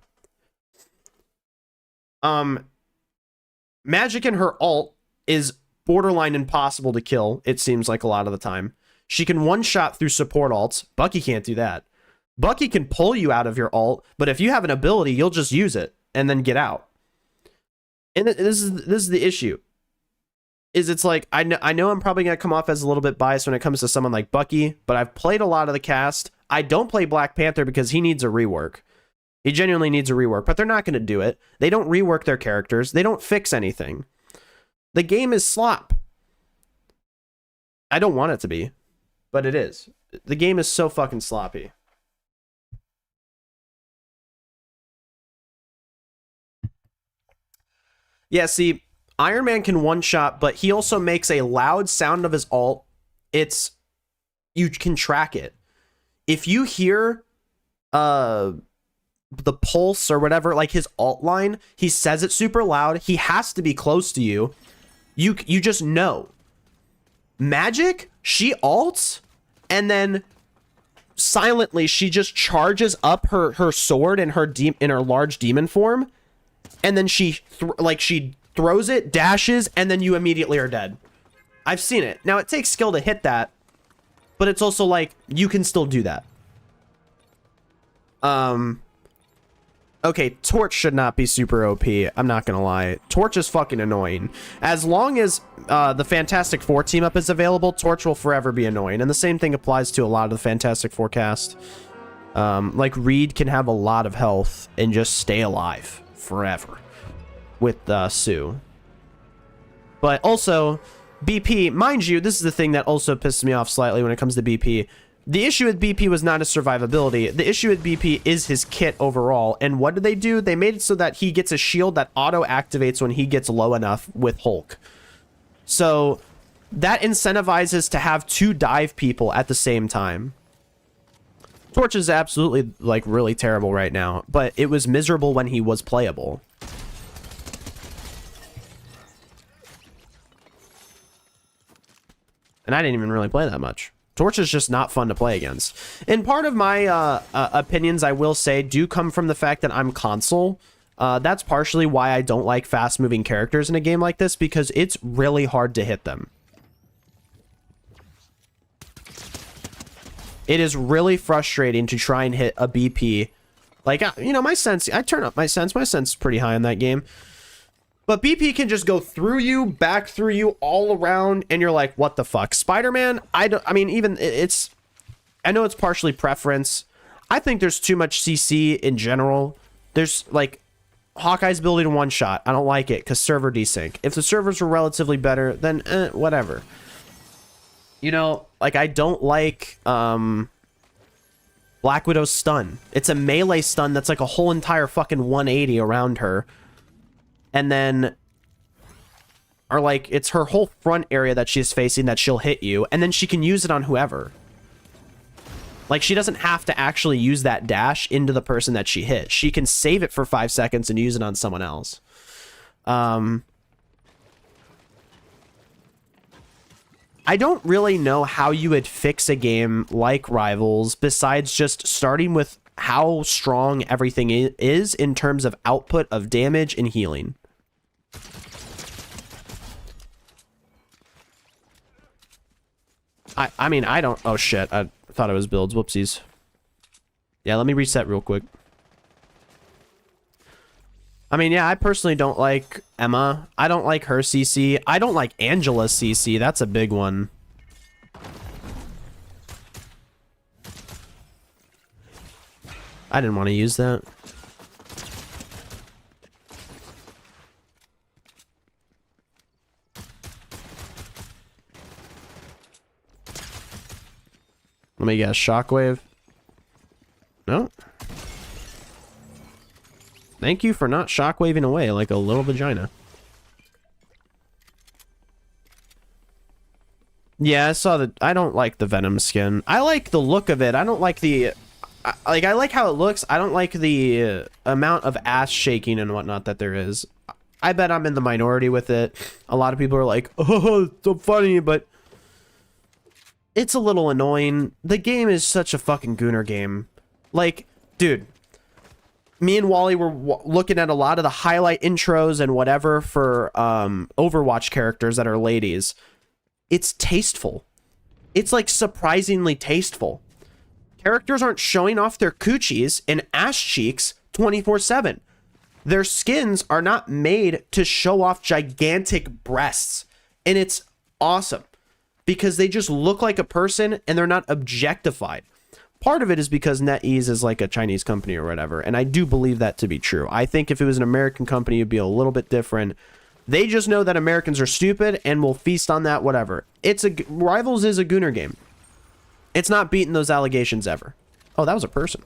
Magic in her ult is borderline impossible to kill, it seems like a lot of the time. She can one-shot through support ults. Bucky can't do that. Bucky can pull you out of your ult, but if you have an ability, you'll just use it and then get out. And this is the issue. It's like, I know I'm probably going to come off as a little bit biased when it comes to someone like Bucky, but I've played a lot of the cast. I don't play Black Panther because he needs a rework. He genuinely needs a rework, but they're not going to do it. They don't rework their characters. They don't fix anything. The game is slop. I don't want it to be, but it is. The game is so fucking sloppy. Yeah, see, Iron Man can one-shot, but he also makes a loud sound of his ult. You can track it. If you hear the pulse or whatever, like his ult line, he says it super loud. He has to be close to you. You just know. Magic, she ults, and then silently she just charges up her sword in her large demon form, and then she throws it, dashes, and then you immediately are dead. I've seen it. Now, it takes skill to hit that, but it's also like, you can still do that. Okay, Torch should not be super OP. I'm not gonna lie. Torch is fucking annoying. As long as the Fantastic Four team-up is available, Torch will forever be annoying. And the same thing applies to a lot of the Fantastic Four cast. Like, Reed can have a lot of health and just stay alive forever with Sue. But also, BP, mind you, this is the thing that also pisses me off slightly when it comes to BP. The issue with BP was not his survivability. The issue with BP is his kit overall. And what did they do? They made it so that he gets a shield that auto-activates when he gets low enough with Hulk. So that incentivizes to have 2 dive people at the same time. Torch is absolutely, like, really terrible right now, but it was miserable when he was playable. And I didn't even really play that much. Torch is just not fun to play against. And part of my opinions, I will say, do come from the fact that I'm console. That's partially why I don't like fast-moving characters in a game like this, because it's really hard to hit them. It is really frustrating to try and hit a BP. Like, you know, my sense, I turn up my sense. My sense is pretty high in that game. But BP can just go through you, back through you, all around, and you're like, what the fuck? Spider-Man, I know it's partially preference. I think there's too much CC in general. There's, like, Hawkeye's ability to one-shot. I don't like it, because server desync. If the servers were relatively better, then, whatever. You know, like, I don't like, Black Widow's stun. It's a melee stun that's like a whole entire fucking 180 around her. And then, or like, it's her whole front area that she's facing that she'll hit you, and then she can use it on whoever. Like, she doesn't have to actually use that dash into the person that she hit. She can save it for 5 seconds and use it on someone else. I don't really know how you would fix a game like Rivals besides just starting with how strong everything is in terms of output of damage and healing. I mean, I don't... Oh, shit. I thought it was builds. Whoopsies. Yeah, let me reset real quick. I mean, yeah, I personally don't like Emma. I don't like her CC. I don't like Angela's CC. That's a big one. I didn't want to use that. Let me guess. Shockwave? No? Thank you for not shockwaving away like a little vagina. Yeah, I saw the... I don't like the Venom skin. I like the look of it. I don't like the... I like how it looks. I don't like the amount of ass shaking and whatnot that there is. I bet I'm in the minority with it. A lot of people are like, oh, it's so funny, but... It's a little annoying. The game is such a fucking gooner game. Like, dude... Me and Wally were looking at a lot of the highlight intros and whatever for Overwatch characters that are ladies. It's tasteful. It's like surprisingly tasteful. Characters aren't showing off their coochies and ass cheeks 24/7. Their skins are not made to show off gigantic breasts. And it's awesome because they just look like a person and they're not objectified. Part of it is because NetEase is like a Chinese company or whatever, and I do believe that to be true. I think if it was an American company, it'd be a little bit different. They just know that Americans are stupid and will feast on that, whatever. Rivals is a gooner game. It's not beating those allegations ever. Oh, that was a person.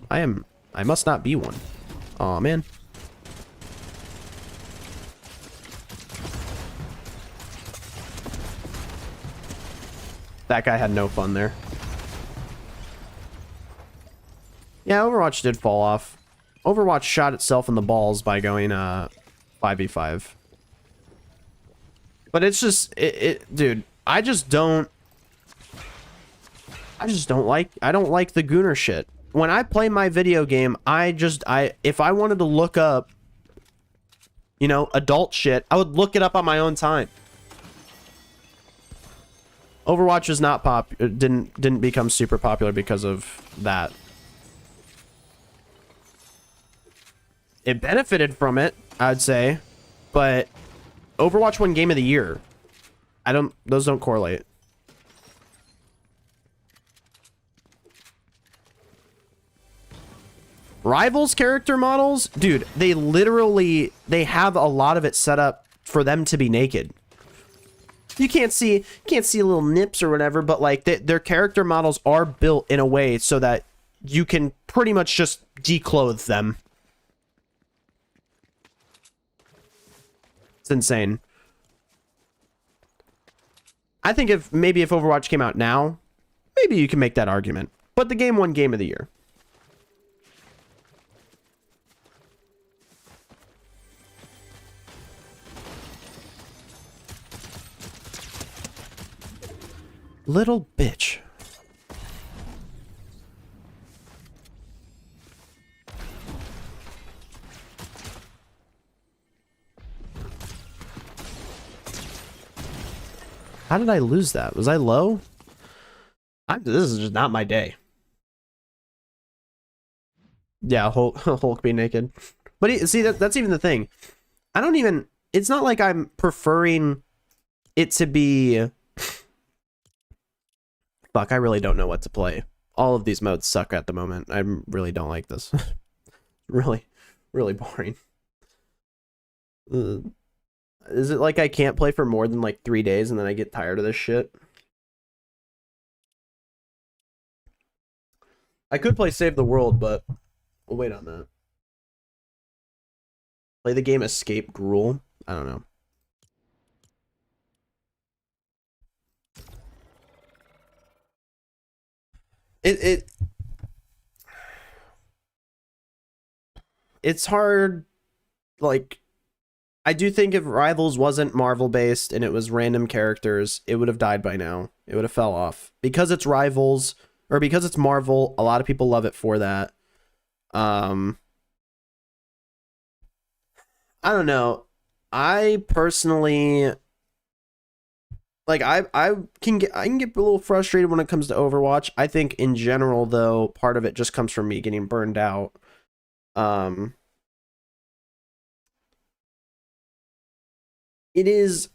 I must not be one. Aw, man. That guy had no fun there. Yeah, Overwatch did fall off. Overwatch shot itself in the balls by going 5v5. But it's just dude, I don't like the gooner shit. When I play my video game, if I wanted to look up, you know, adult shit, I would look it up on my own time. Overwatch is not didn't become super popular because of that. It benefited from it, I'd say, but Overwatch won Game of the Year. Those don't correlate. Rivals character models, dude, they have a lot of it set up for them to be naked. You can't see little nips or whatever, but like their character models are built in a way so that you can pretty much just declothe them. It's insane. I think if Overwatch came out now, maybe you can make that argument. But the game won Game of the Year. Little bitch. How did I lose that? Was I low? This is just not my day. Yeah, Hulk be naked. But see, that's even the thing. It's not like I'm preferring it to be... Fuck, I really don't know what to play. All of these modes suck at the moment. I really don't like this. Really, really boring. Is it like I can't play for more than like 3 days and then I get tired of this shit? I could play Save the World, but we'll wait on that. Play the game Escape Gruel? I don't know. It's hard, like, I do think if Rivals wasn't Marvel based and it was random characters, it would have died by now. It would have fell off. Because it's Rivals, or because it's Marvel, a lot of people love it for that. I don't know. I personally... Like, I can get a little frustrated when it comes to Overwatch. I think in general, though, part of it just comes from me getting burned out. It is...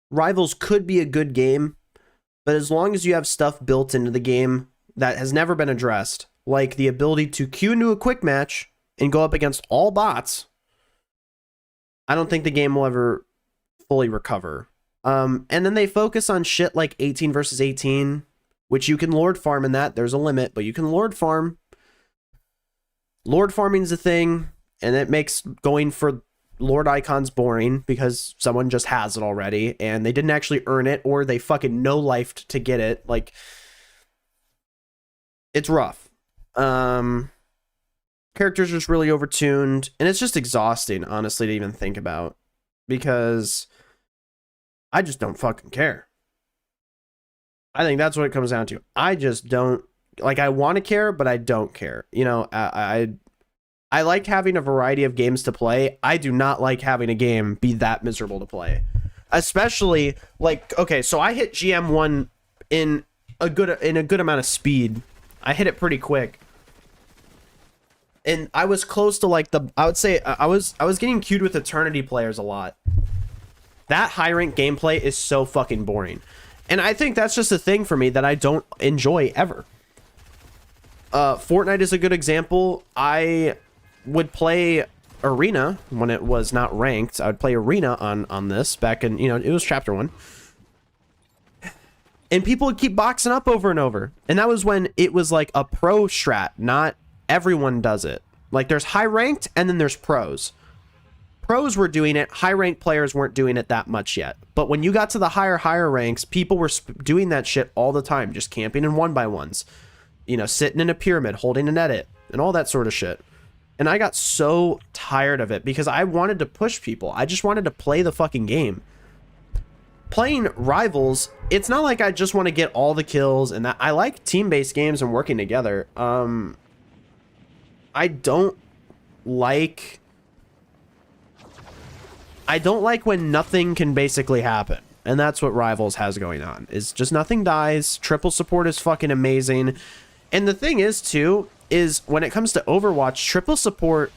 Rivals could be a good game, but as long as you have stuff built into the game that has never been addressed, like the ability to queue into a quick match and go up against all bots... I don't think the game will ever fully recover. And then they focus on shit like 18 versus 18, which you can Lord farm in that. There's a limit, but you can Lord farm. Lord farming's a thing, and it makes going for Lord icons boring because someone just has it already, and they didn't actually earn it, or they fucking no-lifed to get it. Like, it's rough. Characters are just really overtuned, and it's just exhausting, honestly, to even think about, because I just don't fucking care. I think that's what it comes down to. I just don't, like, I want to care, but I don't care. You know, I like having a variety of games to play. I do not like having a game be that miserable to play. Especially, like, okay, so I hit GM1 in a good amount of speed. I hit it pretty quick. And I was close to, like, I would say I was getting queued with Eternity players a lot. That high rank gameplay is so fucking boring. And I think that's just a thing for me that I don't enjoy ever. Fortnite is a good example. I would play Arena when it was not ranked. I would play Arena on this back in, you know, it was chapter 1. And people would keep boxing up over and over. And that was when it was like a pro strat, not everyone does it. Like, there's high ranked and then there's pros. Pros were doing it, high ranked players weren't doing it that much yet. But when you got to the higher ranks, people were doing that shit all the time, just camping in 1x1s. You know, sitting in a pyramid, holding an edit, and all that sort of shit. And I got so tired of it because I wanted to push people. I just wanted to play the fucking game. Playing Rivals, it's not like I just want to get all the kills and that. I like team-based games and working together. I don't like when nothing can basically happen. And that's what Rivals has going on. Is just nothing dies. Triple support is fucking amazing. And the thing is, too, is when it comes to Overwatch, triple support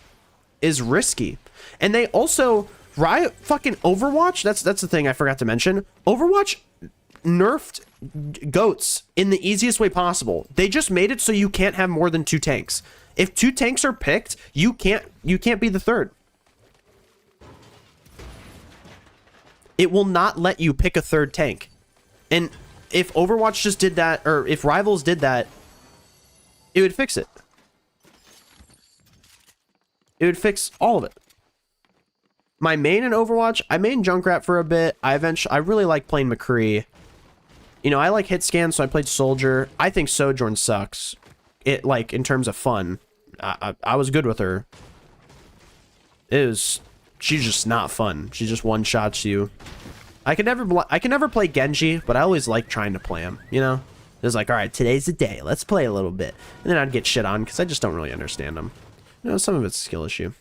is risky. And they also, fucking Overwatch, that's the thing I forgot to mention. Overwatch nerfed goats in the easiest way possible. They just made it so you can't have more than 2 tanks. If 2 tanks are picked, you can't be the third. It will not let you pick a third tank. And if Overwatch just did that, or if Rivals did that, it would fix it. It would fix all of it. My main in Overwatch, I main Junkrat for a bit. I really like playing McCree. You know, I like hit scan, so I played Soldier. I think Sojourn sucks. It, like, in terms of fun. I was good with her. She's just not fun. She just one-shots you. I can never play Genji, but I always like trying to play him, you know? It's like, all right, today's the day. Let's play a little bit. And then I'd get shit on because I just don't really understand him. You know, some of it's a skill issue.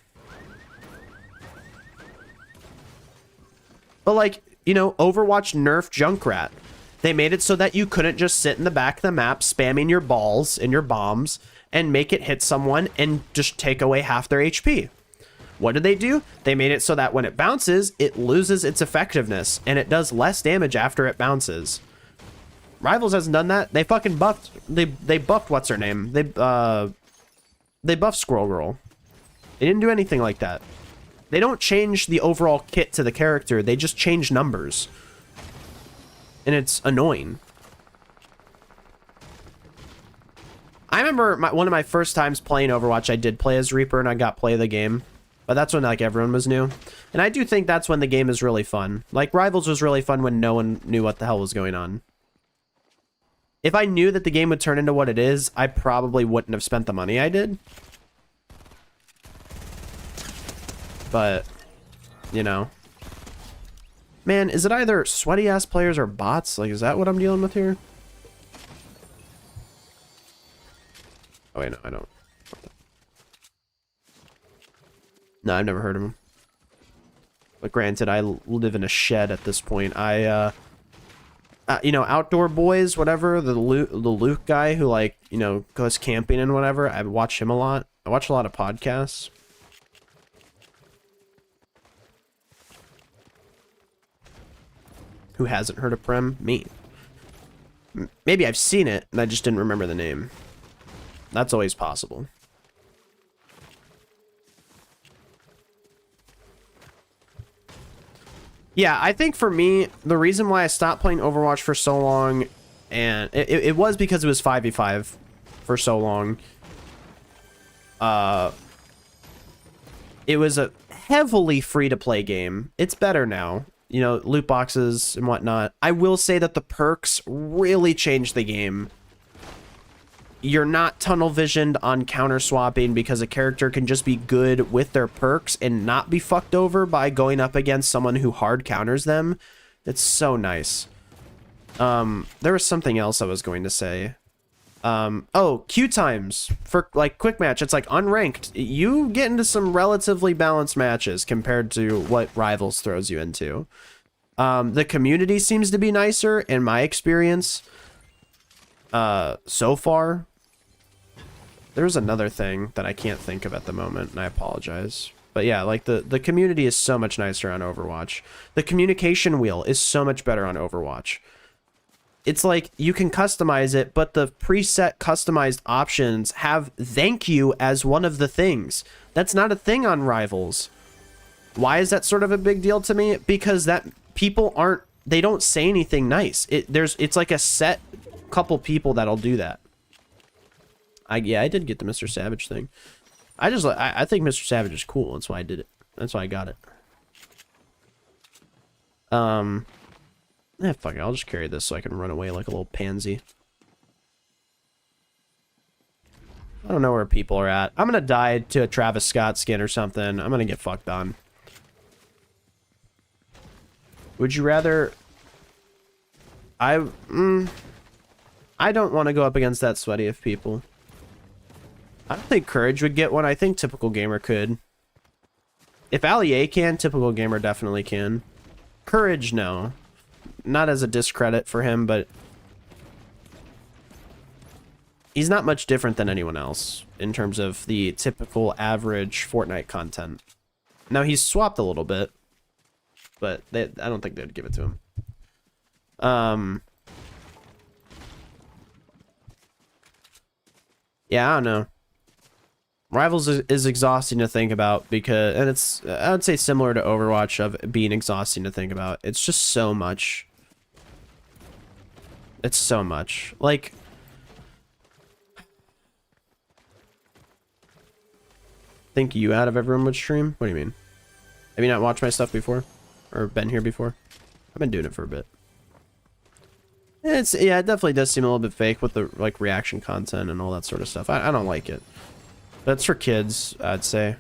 But, like, you know, Overwatch nerfed Junkrat. They made it so that you couldn't just sit in the back of the map spamming your balls and your bombs and make it hit someone and just take away half their HP. What did they do? They made it so that when it bounces, it loses its effectiveness and it does less damage after it bounces. Rivals hasn't done that. They fucking buffed. They buffed what's her name? They buffed Squirrel Girl. They didn't do anything like that. They don't change the overall kit to the character. They just change numbers. And it's annoying. I remember one of my first times playing Overwatch, I did play as Reaper and I got play of the game. But that's when, like, everyone was new. And I do think that's when the game is really fun. Like, Rivals was really fun when no one knew what the hell was going on. If I knew that the game would turn into what it is, I probably wouldn't have spent the money I did. But, you know. Man, is it either sweaty-ass players or bots? Like, is that what I'm dealing with here? Oh, wait, no, I don't. No, I've never heard of him. But granted, I live in a shed at this point. You know, Outdoor Boys, whatever, the Luke guy who, like, you know, goes camping and whatever. I watch him a lot. I watch a lot of podcasts. Who hasn't heard of Prem? Me. Maybe I've seen it, and I just didn't remember the name. That's always possible. Yeah, I think for me, the reason why I stopped playing Overwatch for so long, and it was because it was 5v5 for so long. It was a heavily free-to-play game. It's better now. You know, loot boxes and whatnot. I will say that the perks really changed the game. You're not tunnel visioned on counter swapping because a character can just be good with their perks and not be fucked over by going up against someone who hard counters them. It's so nice. There was something else I was going to say. Oh, queue times for like quick match. It's like unranked. You get into some relatively balanced matches compared to what Rivals throws you into. The community seems to be nicer in my experience. So far. There's another thing that I can't think of at the moment, and I apologize. But yeah, like the community is so much nicer on Overwatch. The communication wheel is so much better on Overwatch. It's like you can customize it, but the preset customized options have thank you as one of the things. That's not a thing on Rivals. Why is that sort of a big deal to me? Because that people aren't, they don't say anything nice. It's like a set couple people that'll do that. Yeah, I did get the Mr. Savage thing. I think Mr. Savage is cool. That's why I did it. That's why I got it. Fuck it. I'll just carry this so I can run away like a little pansy. I don't know where people are at. I'm gonna die to a Travis Scott skin or something. I'm gonna get fucked on. Would you rather... I don't want to go up against that sweaty of people. I don't think Courage would get one. I think Typical Gamer could. If Allier can, Typical Gamer definitely can. Courage, no. Not as a discredit for him, but... he's not much different than anyone else in terms of the typical average Fortnite content. Now, he's swapped a little bit, but I don't think they'd give it to him. Yeah, I don't know. Rivals is exhausting to think about because, and it's, I would say similar to Overwatch of being exhausting to think about. It's just so much. It's so much. Like, think you out of everyone would stream? What do you mean? Have you not watched my stuff before? Or been here before? I've been doing it for a bit. Yeah, it definitely does seem a little bit fake with the like reaction content and all that sort of stuff. I don't like it. That's for kids, I'd say.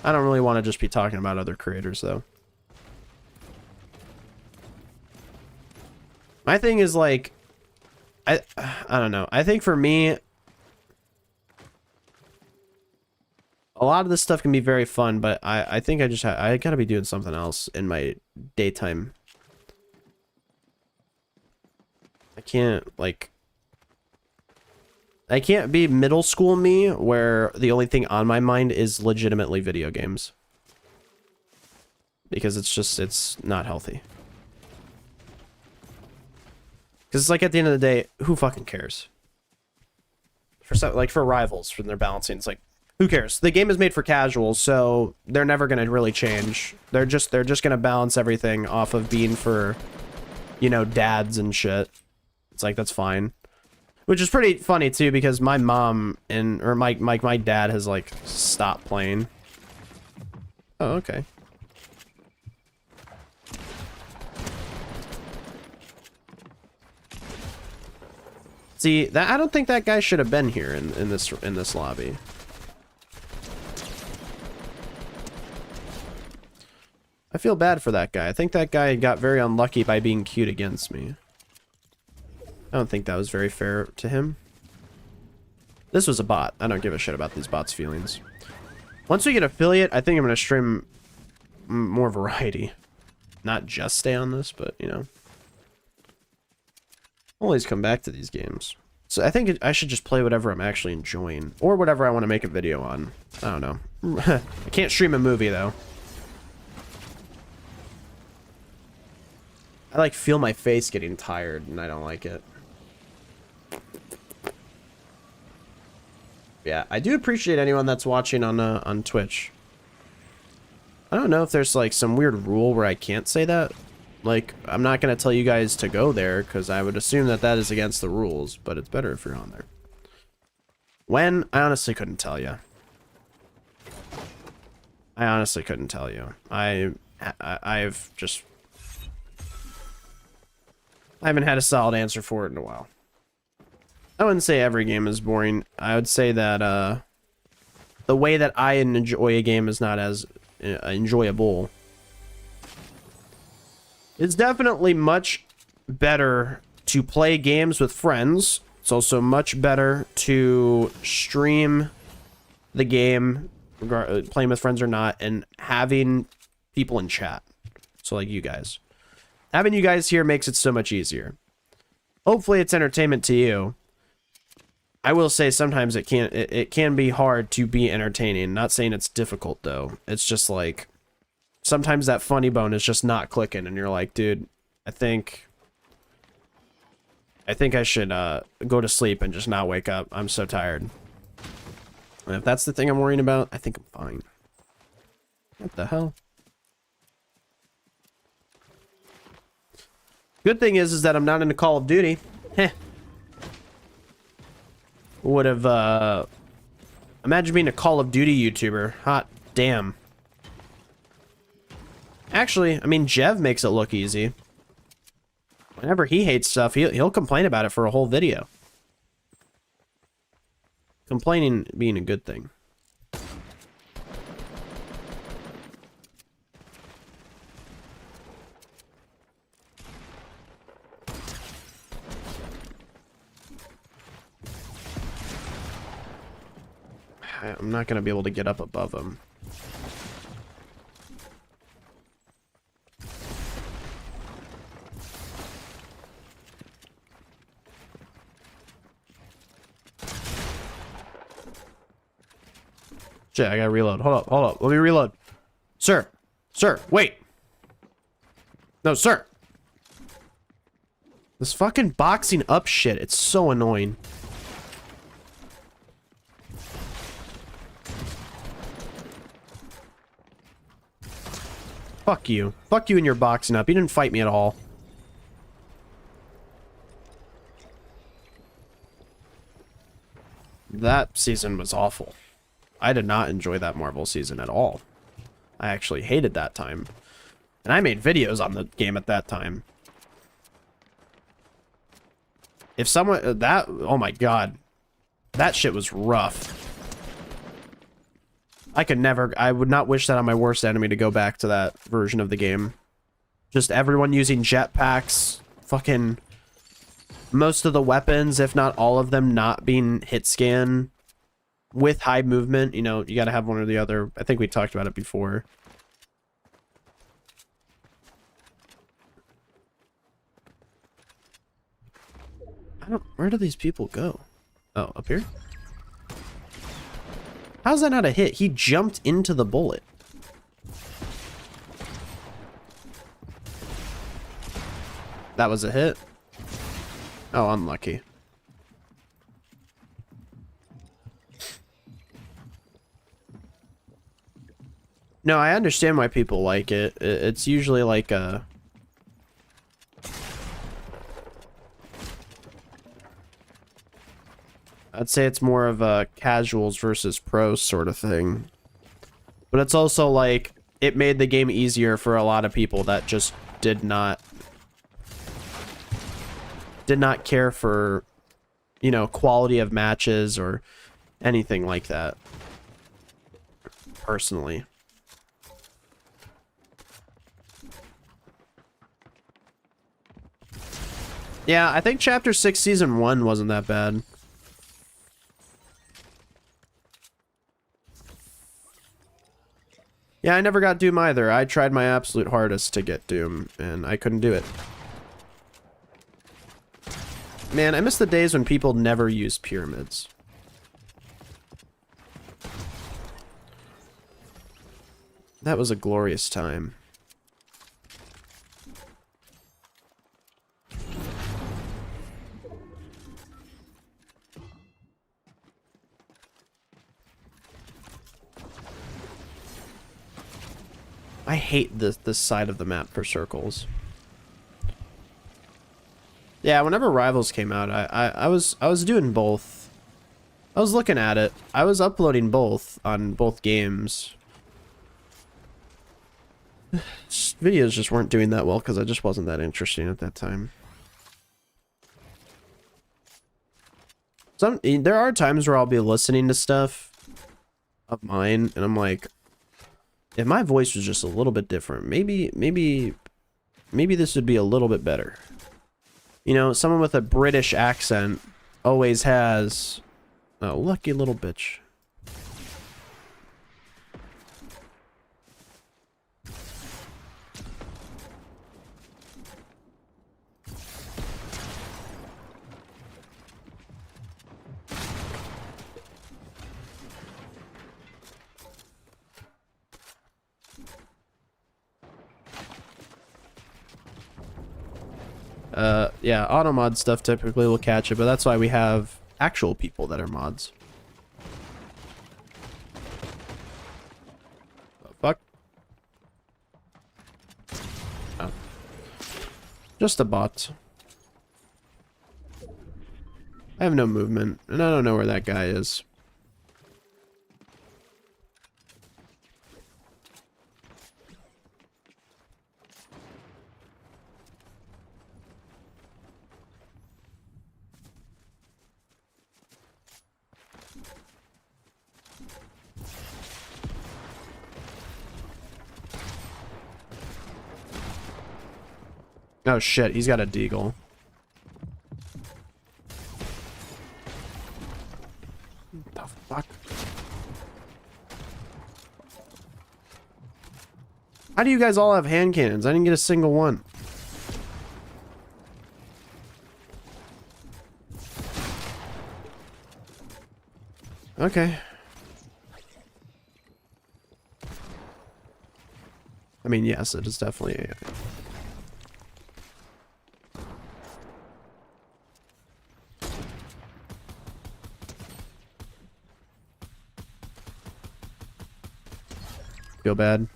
I don't really want to just be talking about other creators though. My thing is like I don't know. I think for me a lot of this stuff can be very fun, but I think I gotta be doing something else in my daytime. I can't be middle school me where the only thing on my mind is legitimately video games. Because it's not healthy. Because it's like at the end of the day, who fucking cares? For Rivals, from their balancing, it's like, who cares? The game is made for casuals, so they're never gonna really change. They're just gonna balance everything off of being for, you know, dads and shit. It's like, that's fine. Which is pretty funny too, because my mom or my dad has like stopped playing. Oh, okay. See, that I don't think that guy should have been here in this lobby. I feel bad for that guy. I think that guy got very unlucky by being cute against me. I don't think that was very fair to him. This was a bot. I don't give a shit about these bots' feelings. Once we get affiliate, I think I'm going to stream more variety. Not just stay on this, but, you know. Always come back to these games. So I think I should just play whatever I'm actually enjoying. Or whatever I want to make a video on. I don't know. I can't stream a movie, though. I, like, feel my face getting tired, and I don't like it. Yeah, I do appreciate anyone that's watching on Twitch. I I don't know if there's like some weird rule where I can't say that. Like, I'm not going to tell you guys to go there because I would assume that that is against the rules, but it's better if you're on there. When? I honestly couldn't tell you. I honestly couldn't tell you. I've just... I haven't had a solid answer for it in a while. I wouldn't say every game is boring. I would say that the way that I enjoy a game is not as enjoyable. It's definitely much better to play games with friends. It's also much better to stream the game, playing with friends or not, and having people in chat. So like you guys. Having you guys here makes it so much easier. Hopefully it's entertainment to you. I will say sometimes it can be hard to be entertaining. Not saying it's difficult though. It's just like sometimes that funny bone is just not clicking and you're like, dude, I think I should go to sleep and just not wake up. I'm so tired. And if that's the thing I'm worrying about, I think I'm fine. What the hell? Good thing is that I'm not into Call of Duty. Heh. Would have, imagine being a Call of Duty YouTuber. Hot damn. Actually, I mean, Jev makes it look easy. Whenever he hates stuff, he'll complain about it for a whole video. Complaining being a good thing. I'm not going to be able to get up above him. Shit, I gotta reload. Hold up. Let me reload. Sir, wait. No, sir. This fucking boxing up shit, it's so annoying. Fuck you. Fuck you and your boxing up. You didn't fight me at all. That season was awful. I did not enjoy that Marvel season at all. I actually hated that time. And I made videos on the game at that time. If someone... oh my god. That shit was rough. I would not wish that on my worst enemy to go back to that version of the game. Just everyone using jetpacks. Fucking... most of the weapons, if not all of them, not being hit scan. With high movement, you know, you gotta have one or the other. I think we talked about it before. Where do these people go? Oh, up here? How's that not a hit? He jumped into the bullet. That was a hit? Oh, unlucky. No, I understand why people like it. It's usually like a... I'd say it's more of a casuals versus pros sort of thing. But it's also like, it made the game easier for a lot of people that just did not care for, you know, quality of matches or anything like that. Personally. Yeah, I think Chapter 6 Season 1 wasn't that bad. Yeah, I never got Doom either. I tried my absolute hardest to get Doom, and I couldn't do it. Man, I miss the days when people never used pyramids. That was a glorious time. I hate this side of the map for circles. Yeah, whenever Rivals came out, I was doing both. I was looking at it. I was uploading both on both games. Videos just weren't doing that well because I just wasn't that interesting at that time. There are times where I'll be listening to stuff of mine and I'm like, if my voice was just a little bit different, maybe this would be a little bit better. You know, someone with a British accent always has... Oh, lucky little bitch. Yeah, auto mod stuff typically will catch it, but that's why we have actual people that are mods. The fuck? Oh. Just a bot. I have no movement, and I don't know where that guy is. Oh shit, he's got a deagle. What the fuck? How do you guys all have hand cannons? I didn't get a single one. Okay. I mean, yes, it is definitely a... Feel bad.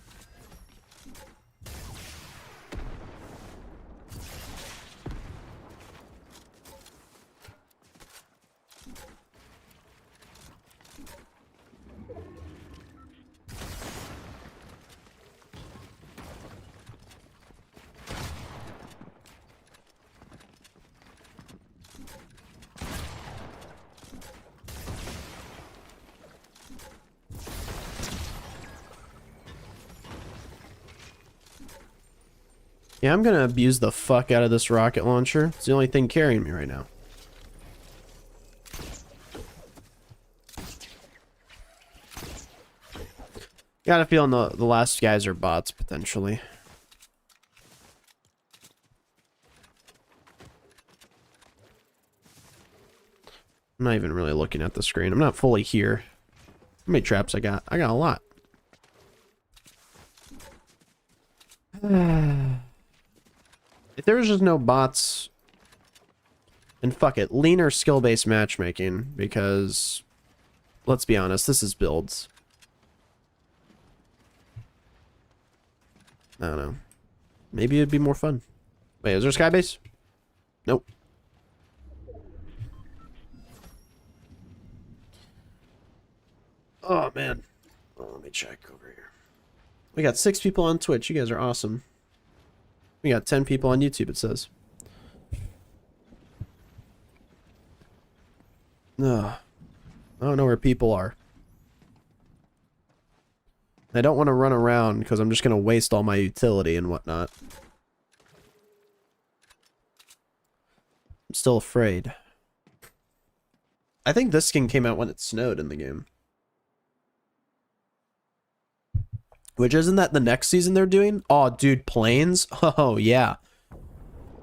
Yeah, I'm gonna abuse the fuck out of this rocket launcher. It's the only thing carrying me right now. Got a feeling the last guys are bots, potentially. I'm not even really looking at the screen. I'm not fully here. How many traps I got? I got a lot. If there was just no bots, and fuck it, leaner skill-based matchmaking, because, let's be honest, this is builds. I don't know. Maybe it'd be more fun. Wait, is there a skybase? Nope. Oh, man. Oh, let me check over here. We got 6 people on Twitch. You guys are awesome. We got 10 people on YouTube, it says. Ugh. I don't know where people are. I don't want to run around because I'm just going to waste all my utility and whatnot. I'm still afraid. I think this skin came out when it snowed in the game. Which, isn't that the next season they're doing? Oh, dude, planes? Oh, yeah.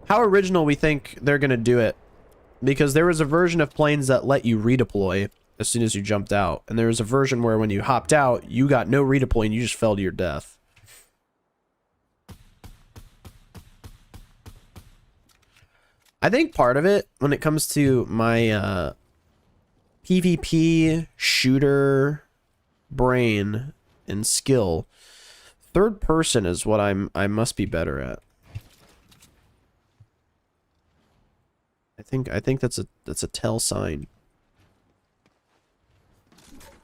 How original we think they're going to do it. Because there was a version of planes that let you redeploy as soon as you jumped out. And there was a version where when you hopped out, you got no redeploy and you just fell to your death. I think part of it, when it comes to my PvP shooter brain and skill, Third person is what I must be better at. I think that's a tell sign.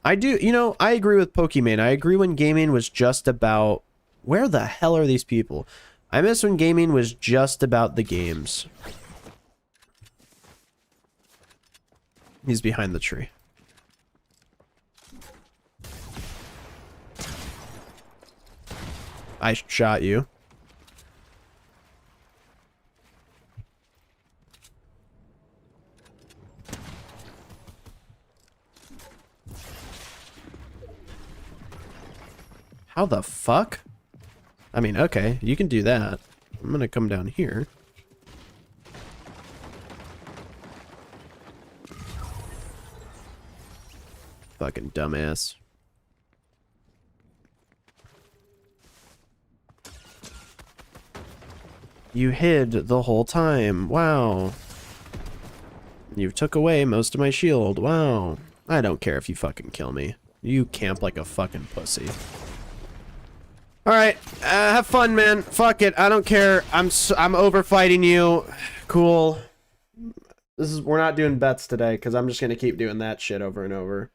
I do, you know, I agree with Pokimane. I agree when gaming was just about... Where the hell are these people? I miss when gaming was just about the games. He's behind the tree. I shot you. How the fuck? I mean, okay, you can do that. I'm gonna come down here. Fucking dumbass. You hid the whole time. Wow. You took away most of my shield. Wow. I don't care if you fucking kill me. You camp like a fucking pussy. Alright, have fun, man. Fuck it, I don't care. I'm over fighting you. Cool. We're not doing bets today, because I'm just gonna keep doing that shit over and over.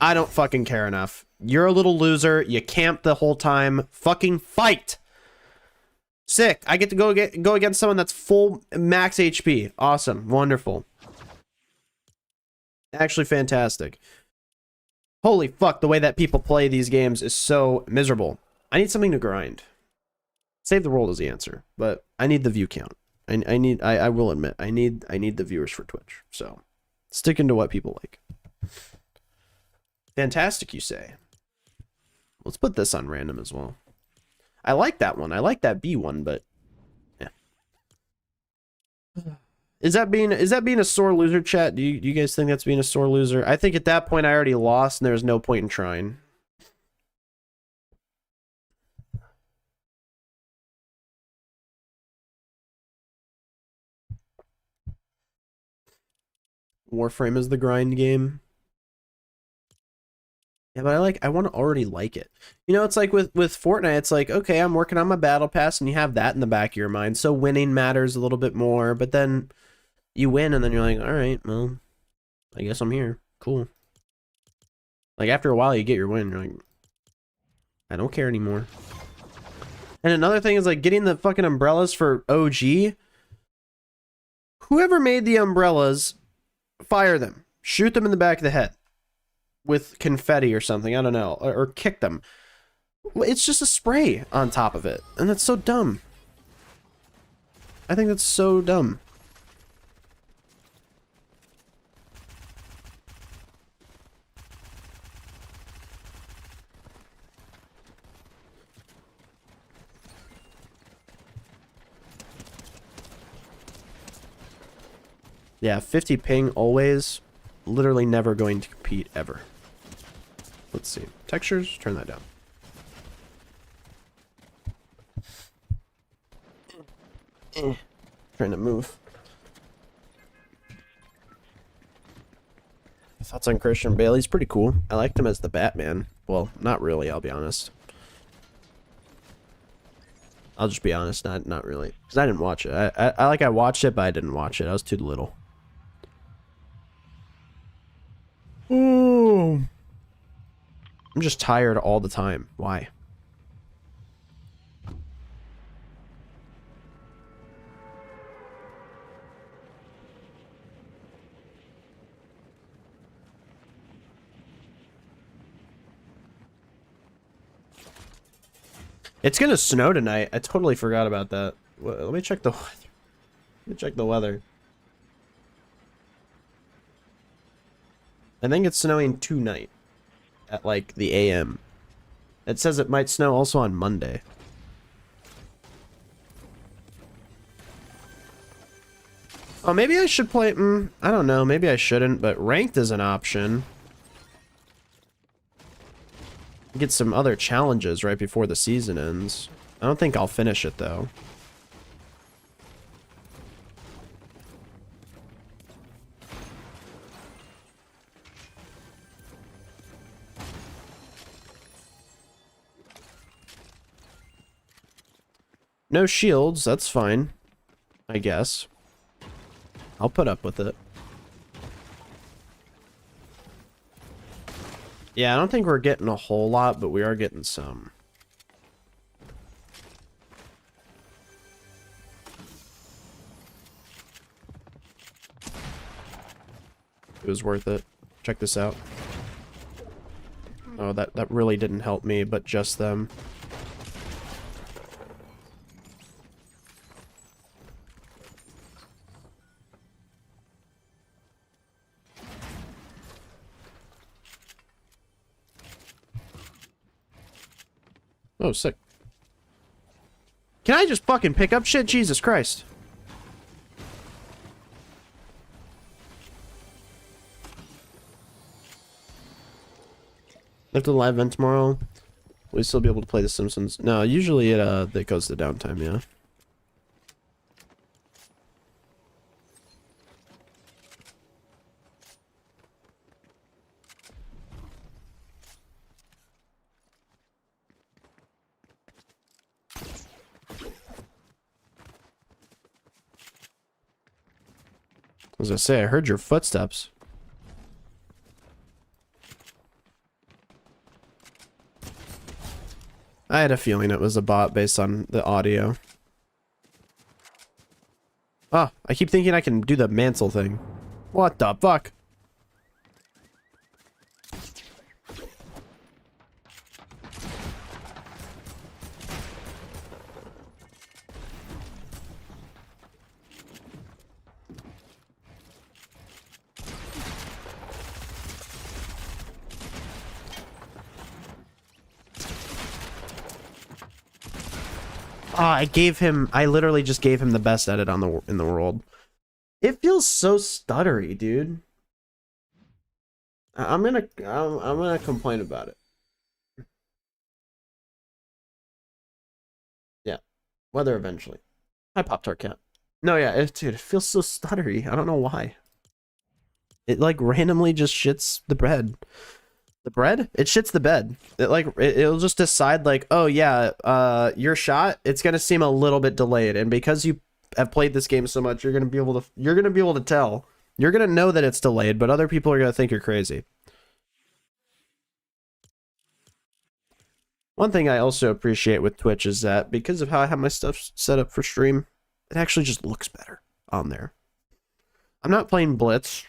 I don't fucking care enough. You're a little loser. You camped the whole time. Fucking fight! Sick. I get to go against someone that's full max HP. Awesome. Wonderful. Actually fantastic. Holy fuck, the way that people play these games is so miserable. I need something to grind. Save the world is the answer, but I need the view count. I will admit, I need the viewers for Twitch. So, sticking to what people like. Fantastic, you say. Let's put this on random as well. I like that one. I like that B one, but yeah. Is that being a sore loser, chat? Do you guys think that's being a sore loser? I think at that point I already lost and there's no point in trying. Warframe is the grind game. Yeah, but I want to already like it. You know, it's like with Fortnite, it's like, okay, I'm working on my battle pass and you have that in the back of your mind. So winning matters a little bit more, but then you win and then you're like, all right, well, I guess I'm here. Cool. Like after a while you get your win, you're like, I don't care anymore. And another thing is like getting the fucking umbrellas for OG. Whoever made the umbrellas, fire them. Shoot them in the back of the head with confetti or something, I don't know, or kick them. It's just a spray on top of it, and that's so dumb. I think that's so dumb. Yeah, 50 ping always. Literally never going to compete ever. Let's see. Textures, turn that down. Trying to move. Thoughts on Christian Bale? He's pretty cool. I liked him as the Batman. Well, not really, I'll be honest. I'll just be honest, not really. Because I didn't watch it. I watched it, but I didn't watch it. I was too little. Ooh. I'm just tired all the time. Why? It's gonna snow tonight. I totally forgot about that. Let me check the weather. Let me check the weather. I think it's snowing tonight at like the AM. It says it might snow also on Monday. Oh, maybe I should play... I don't know. Maybe I shouldn't, but ranked is an option. Get some other challenges right before the season ends. I don't think I'll finish it, though. No shields, that's fine. I guess. I'll put up with it. Yeah, I don't think we're getting a whole lot, but we are getting some. It was worth it. Check this out. Oh, that really didn't help me, but just them. Oh, sick. Can I just fucking pick up shit? Jesus Christ. After the live event tomorrow, will we still be able to play The Simpsons? No, usually it goes to downtime, yeah. As I say, I heard your footsteps. I had a feeling it was a bot based on the audio. Ah, I keep thinking I can do the mantle thing. What the fuck? I literally just gave him the best edit on in the world. It feels so stuttery, dude. I'm gonna complain about it. Yeah, whether eventually. Hi, Pop-Tart Cat. No, yeah, dude, it feels so stuttery. I don't know why. It like randomly just shits the bread. The bread? It shits the bed. It'll just decide like, oh yeah, your shot, it's gonna seem a little bit delayed, and because you have played this game so much, you're gonna be able to tell. You're gonna know that it's delayed, but other people are gonna think you're crazy. One thing I also appreciate with Twitch is that because of how I have my stuff set up for stream, it actually just looks better on there. I'm not playing Blitz.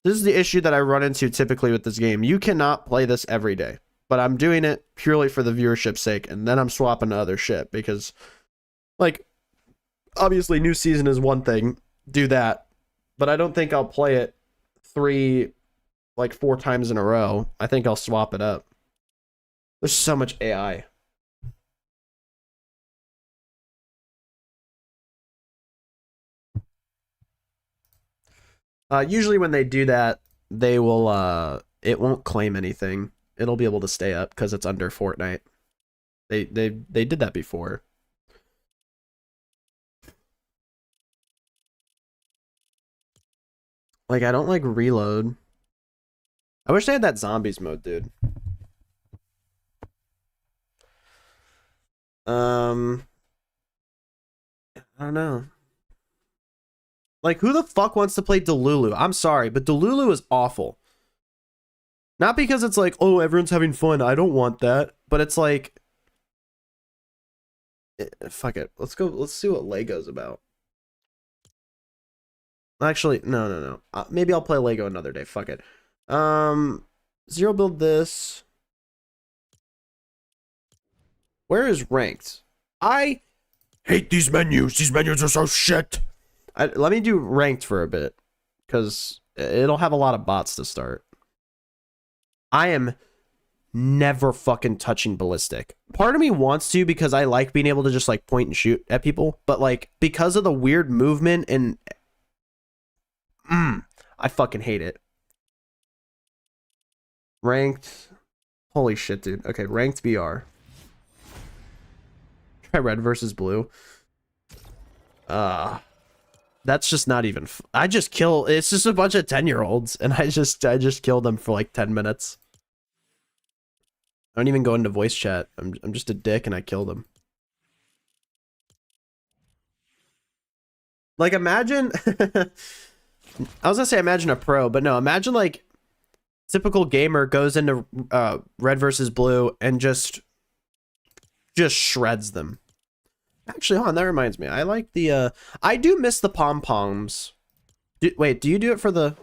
This is the issue that I run into typically with this game. You cannot play this every day, but I'm doing it purely for the viewership's sake, and then I'm swapping to other shit because, like, obviously new season is one thing, do that, but I don't think I'll play it 4 times in a row. I think I'll swap it up. There's so much AI. Usually when they do that, they will, it won't claim anything. It'll be able to stay up because it's under Fortnite. They did that before. Like, I don't like reload. I wish they had that zombies mode, dude. I don't know. Like, who the fuck wants to play Delulu? I'm sorry, but Delulu is awful. Not because it's like, oh, everyone's having fun. I don't want that. But it's like, fuck it. Let's go. Let's see what Lego's about. Actually, no. Maybe I'll play Lego another day. Fuck it. Zero build this. Where is ranked? I hate these menus. These menus are so shit. Let me do ranked for a bit, because it'll have a lot of bots to start. I am never fucking touching ballistic. Part of me wants to because I like being able to just like point and shoot at people, but like because of the weird movement and I fucking hate it. Ranked. Holy shit, dude. Okay, ranked VR. Try red versus blue. That's just not even. I just kill. It's just a bunch of 10-year-olds, and I just kill them for like 10 minutes. I don't even go into voice chat. I'm just a dick, and I kill them. Like imagine I was gonna say imagine a pro, but no, imagine like typical gamer goes into red versus blue and just shreds them. Actually, hold on, that reminds me. I like the I do miss the pom-poms. Wait, do you do it for the...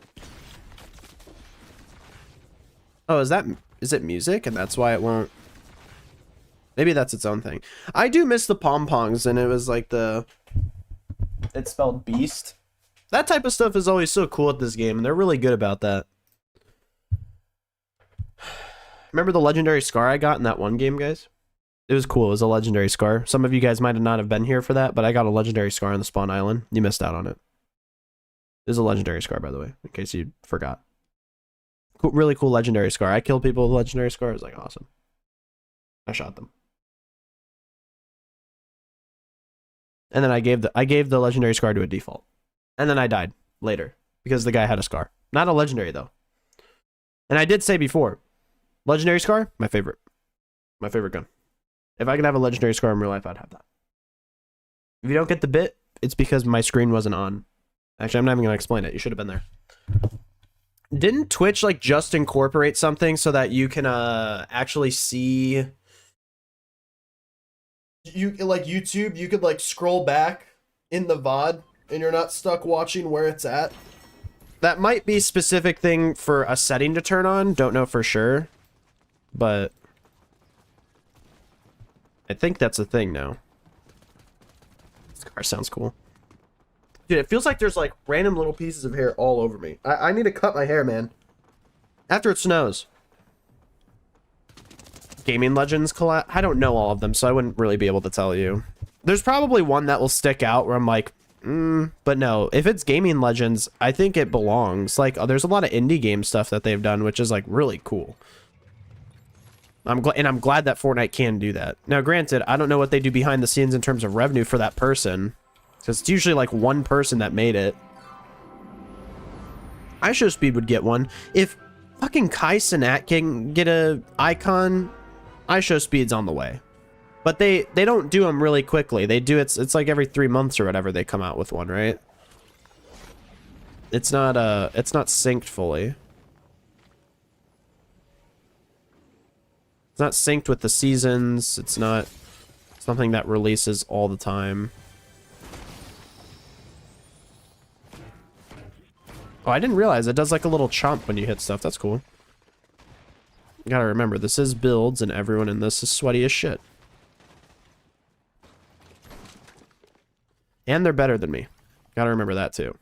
Oh, is it music and that's why it won't... Maybe that's its own thing. I do miss the pom-poms, and it was like the... It's spelled beast. That type of stuff is always so cool at this game, and they're really good about that. Remember the legendary scar I got in that one game, guys? It was cool. It was a legendary scar. Some of you guys might not have been here for that, but I got a legendary scar on the spawn island. You missed out on it. It was a legendary scar, by the way, in case you forgot. Cool, really cool legendary scar. I killed people with legendary scar. It was like awesome. I shot them. And then I gave the legendary scar to a default. And then I died later because the guy had a scar. Not a legendary though. And I did say before, legendary scar, my favorite. My favorite gun. If I could have a legendary scar in real life, I'd have that. If you don't get the bit, it's because my screen wasn't on. Actually, I'm not even going to explain it. You should have been there. Didn't Twitch like just incorporate something so that you can actually see... You like YouTube, you could like scroll back in the VOD and you're not stuck watching where it's at? That might be a specific thing for a setting to turn on. Don't know for sure. But... I think that's a thing now. This car sounds cool. Dude, it feels like there's like random little pieces of hair all over me. I need to cut my hair, man. After it snows. Gaming Legends collab. I don't know all of them, so I wouldn't really be able to tell you. There's probably one that will stick out where I'm like, but no. If it's Gaming Legends, I think it belongs. Like, there's a lot of indie game stuff that they've done, which is like really cool. I'm glad that Fortnite can do that. Now, granted, I don't know what they do behind the scenes in terms of revenue for that person. Because it's usually like one person that made it. IShowSpeed would get one. If fucking Kai Cenat can get a icon, IShowSpeed's on the way. But they don't do them really quickly. They do it's like every 3 months or whatever they come out with one, right? It's not synced fully. It's not synced with the seasons. It's not something that releases all the time. Oh, I didn't realize it does like a little chomp when you hit stuff. That's cool. You gotta remember, this is builds and everyone in this is sweaty as shit. And they're better than me. Gotta remember that too.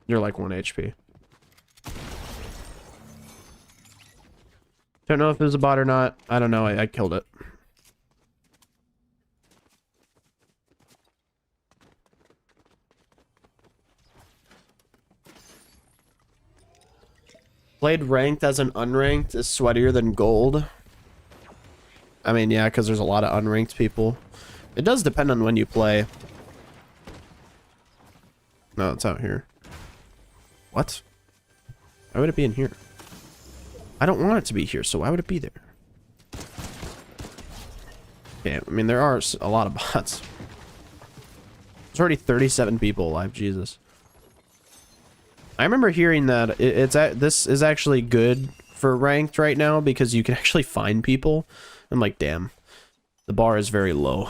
You're like 1 HP. Don't know if it was a bot or not. I don't know. I killed it. Played ranked as an unranked is sweatier than gold. I mean, yeah, because there's a lot of unranked people. It does depend on when you play. No, it's out here. What? Why would it be in here? I don't want it to be here, so why would it be there? Okay, I mean, there are a lot of bots. There's already 37 people alive, Jesus. I remember hearing that this is actually good for ranked right now because you can actually find people. I'm like, damn, the bar is very low.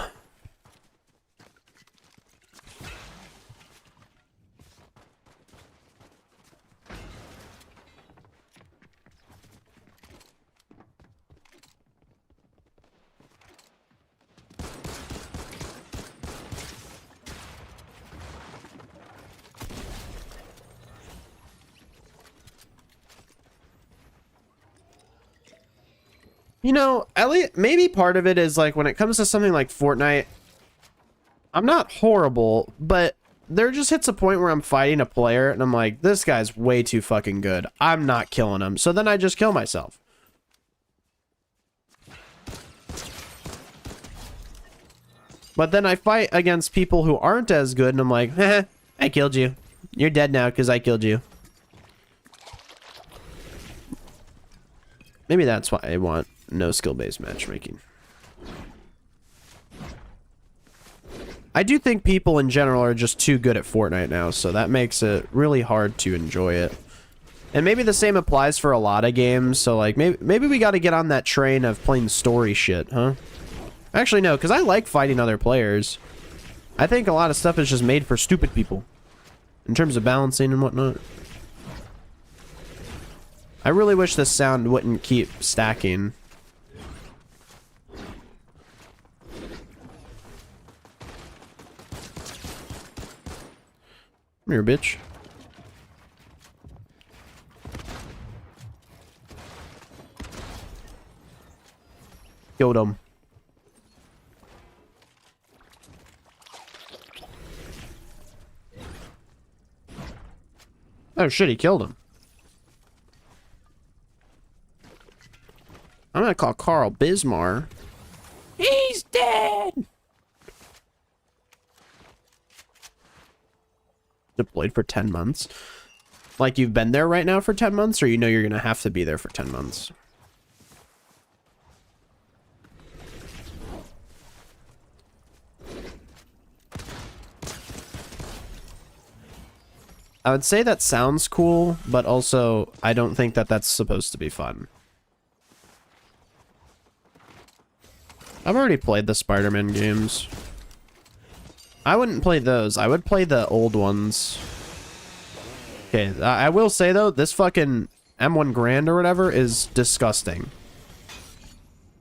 You know, Elliot, maybe part of it is like when it comes to something like Fortnite, I'm not horrible, but there just hits a point where I'm fighting a player and I'm like, this guy's way too fucking good. I'm not killing him. So then I just kill myself. But then I fight against people who aren't as good and I'm like, I killed you. You're dead now because I killed you. Maybe that's why I want no skill-based matchmaking. I do think people in general are just too good at Fortnite now, so that makes it really hard to enjoy it. And maybe the same applies for a lot of games, so like maybe we got to get on that train of playing story shit, huh? Actually, no, because I like fighting other players. I think a lot of stuff is just made for stupid people in terms of balancing and whatnot. I really wish this sound wouldn't keep stacking. Come here, bitch. Killed him. Oh shit, he killed him. I'm gonna call Carl Bismar. He's dead! Deployed for 10 months. Like you've been there right now for 10 months, or you know you're gonna have to be there for 10 months? I would say that sounds cool, but also I don't think that that's supposed to be fun. I've already played the Spider-Man games. I wouldn't play those. I would play the old ones. Okay, I will say though, this fucking M1 Grand or whatever is disgusting.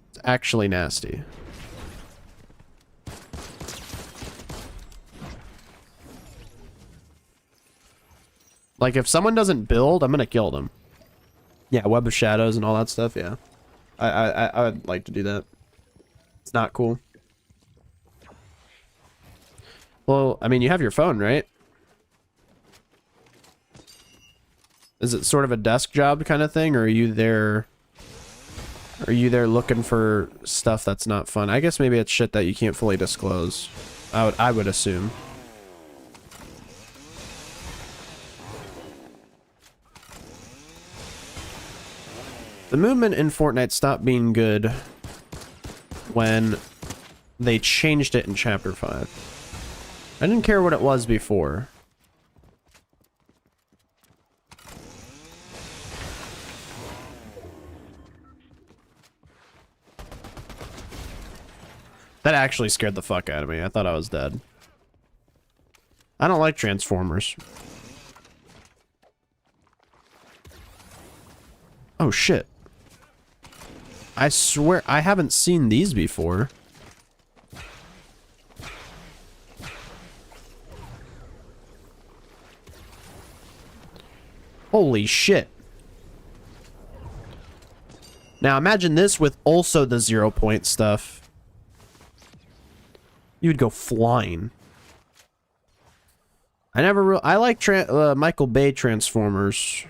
It's actually nasty. Like, if someone doesn't build, I'm gonna kill them. Yeah, Web of Shadows and all that stuff, yeah. I would like to do that. It's not cool. Well, I mean, you have your phone, right? Is it sort of a desk job kind of thing, or are you there... Are you there looking for stuff that's not fun? I guess maybe it's shit that you can't fully disclose. I would assume. The movement in Fortnite stopped being good when they changed it in Chapter 5. I didn't care what it was before. That actually scared the fuck out of me. I thought I was dead. I don't like Transformers. Oh shit. I swear I haven't seen these before. Holy shit. Now imagine this with also the 0 point stuff. You would go flying. I like Michael Bay Transformers.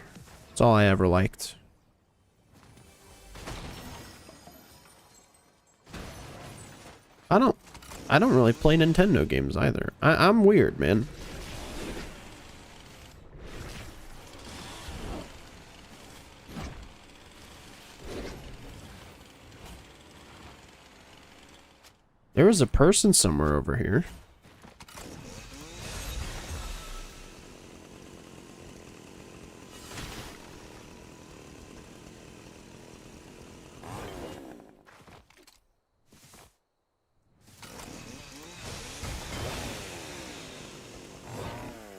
That's all I ever liked. I don't really play Nintendo games either. I'm weird, man. There was a person somewhere over here.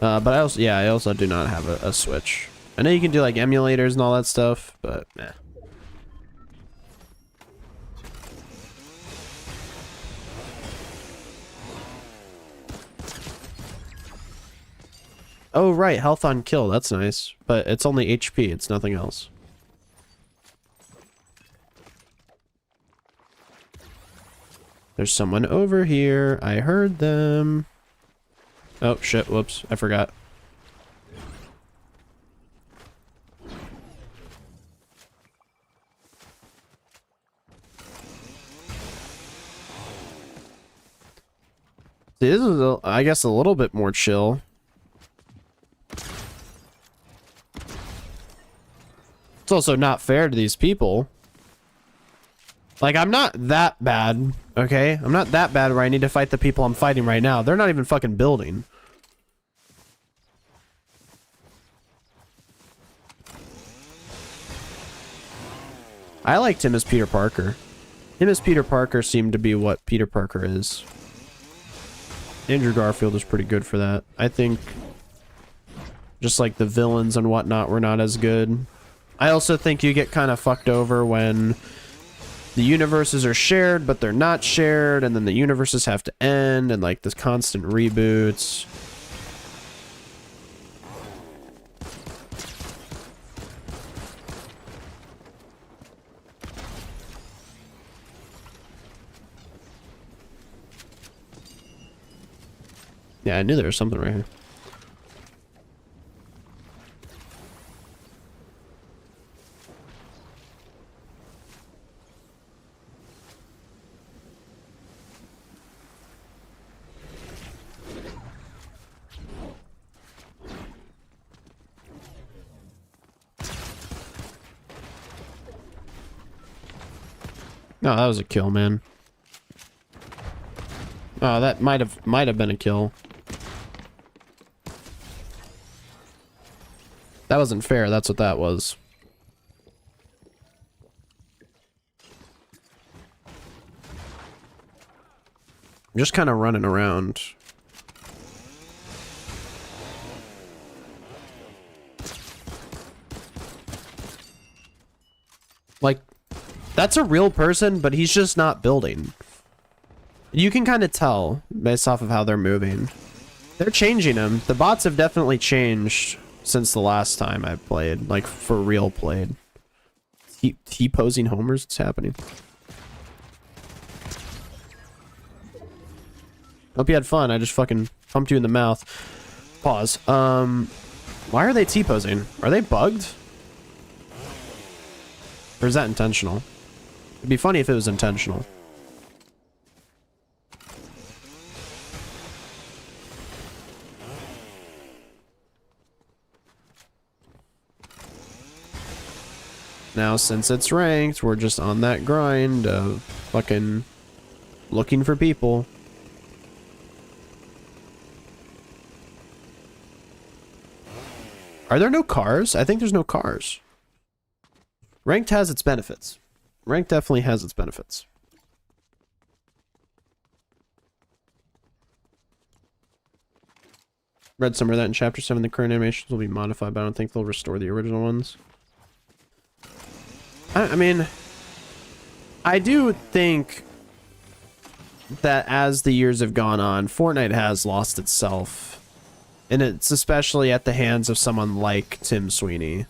But I also do not have a Switch. I know you can do like emulators and all that stuff, but nah. Oh right, health on kill, that's nice. But it's only HP, it's nothing else. There's someone over here. I heard them. Oh shit, whoops, I forgot. See, this is, I guess, a little bit more chill. It's also not fair to these people. Like, I'm not that bad, okay? I'm not that bad where I need to fight the people I'm fighting right now. They're not even fucking building. I liked him as Peter Parker. Him as Peter Parker seemed to be what Peter Parker is. Andrew Garfield is pretty good for that. I think just like the villains and whatnot were not as good. I also think you get kind of fucked over when the universes are shared, but they're not shared, and then the universes have to end, and like this constant reboots. Yeah, I knew there was something right here. No, that was a kill, man. Oh, that might have been a kill. That wasn't fair, that's what that was. I'm just kind of running around. Like, that's a real person, but he's just not building. You can kind of tell based off of how they're moving. They're changing him. The bots have definitely changed since the last time I played. Like, for real played. T-posing homers? What's happening? Hope you had fun. I just fucking pumped you in the mouth. Pause. Why are they T-posing? Are they bugged? Or is that intentional? It'd be funny if it was intentional. Now, since it's ranked, we're just on that grind of fucking looking for people. Are there no cars? I think there's no cars. Ranked has its benefits. Ranked definitely has its benefits. Read somewhere that in Chapter 7 the current animations will be modified, but I don't think they'll restore the original ones. I mean, I do think that as the years have gone on, Fortnite has lost itself. And it's especially at the hands of someone like Tim Sweeney,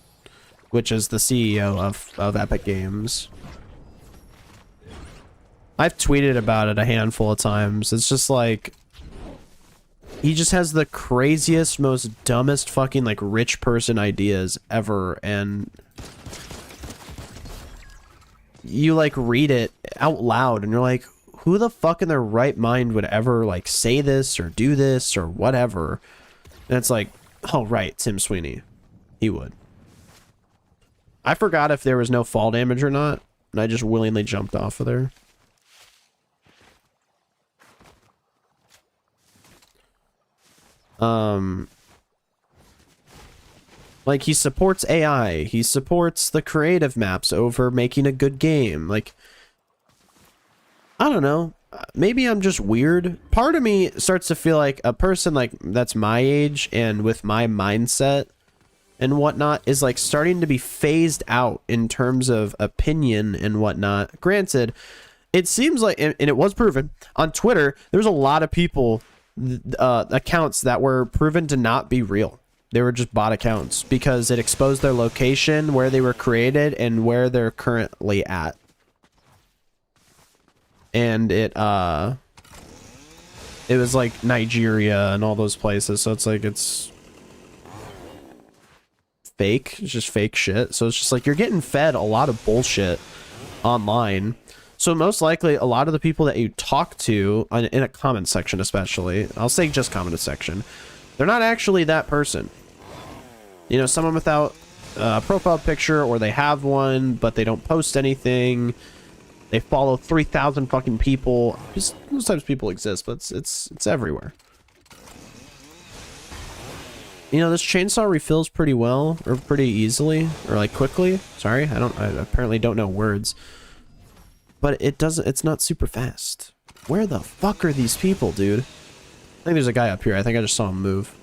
which is the CEO of Epic Games. I've tweeted about it a handful of times. It's just like, he just has the craziest, most dumbest fucking like rich person ideas ever, and you like read it out loud and you're like, who the fuck in their right mind would ever like say this or do this or whatever? And it's like, oh right, Tim Sweeney. He would. I forgot if there was no fall damage or not, and I just willingly jumped off of there. Like, he supports AI. He supports the creative maps over making a good game. Like, I don't know. Maybe I'm just weird. Part of me starts to feel like a person like that's my age and with my mindset and whatnot is like starting to be phased out in terms of opinion and whatnot. Granted, it seems like, and it was proven on Twitter, there's a lot of people, accounts that were proven to not be real. They were just bot accounts because it exposed their location, where they were created, and where they're currently at. And it was like Nigeria and all those places, so it's like it's fake. It's just fake shit. So it's just like you're getting fed a lot of bullshit online. So most likely a lot of the people that you talk to in a comment section, especially, I'll say just comment section, they're not actually that person. You know, someone without a profile picture, or they have one but they don't post anything. They follow 3,000 fucking people. Just those types of people exist, but it's everywhere. You know, this chainsaw refills pretty well, or pretty easily, or like quickly. Sorry, I apparently don't know words. But it's not super fast. Where the fuck are these people, dude? I think there's a guy up here. I think I just saw him move.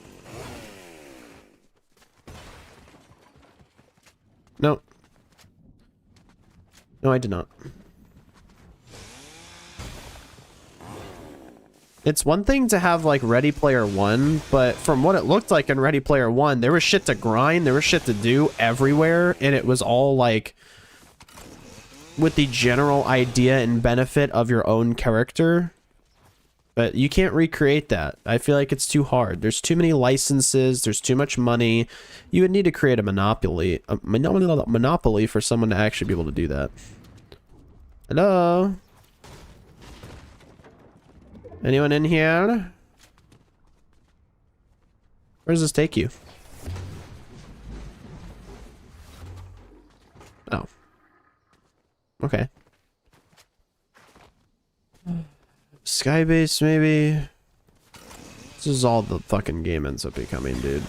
No. No, I did not. It's one thing to have, like, Ready Player One, but from what it looked like in Ready Player One, there was shit to grind, there was shit to do everywhere, and it was all, like, with the general idea and benefit of your own character. But you can't recreate that. I feel like it's too hard. There's too many licenses, there's too much money. You would need to create a monopoly for someone to actually be able to do that. Hello? Anyone in here? Where does this take you? Oh. Okay. Skybase, maybe? This is all the fucking game ends up becoming, dude.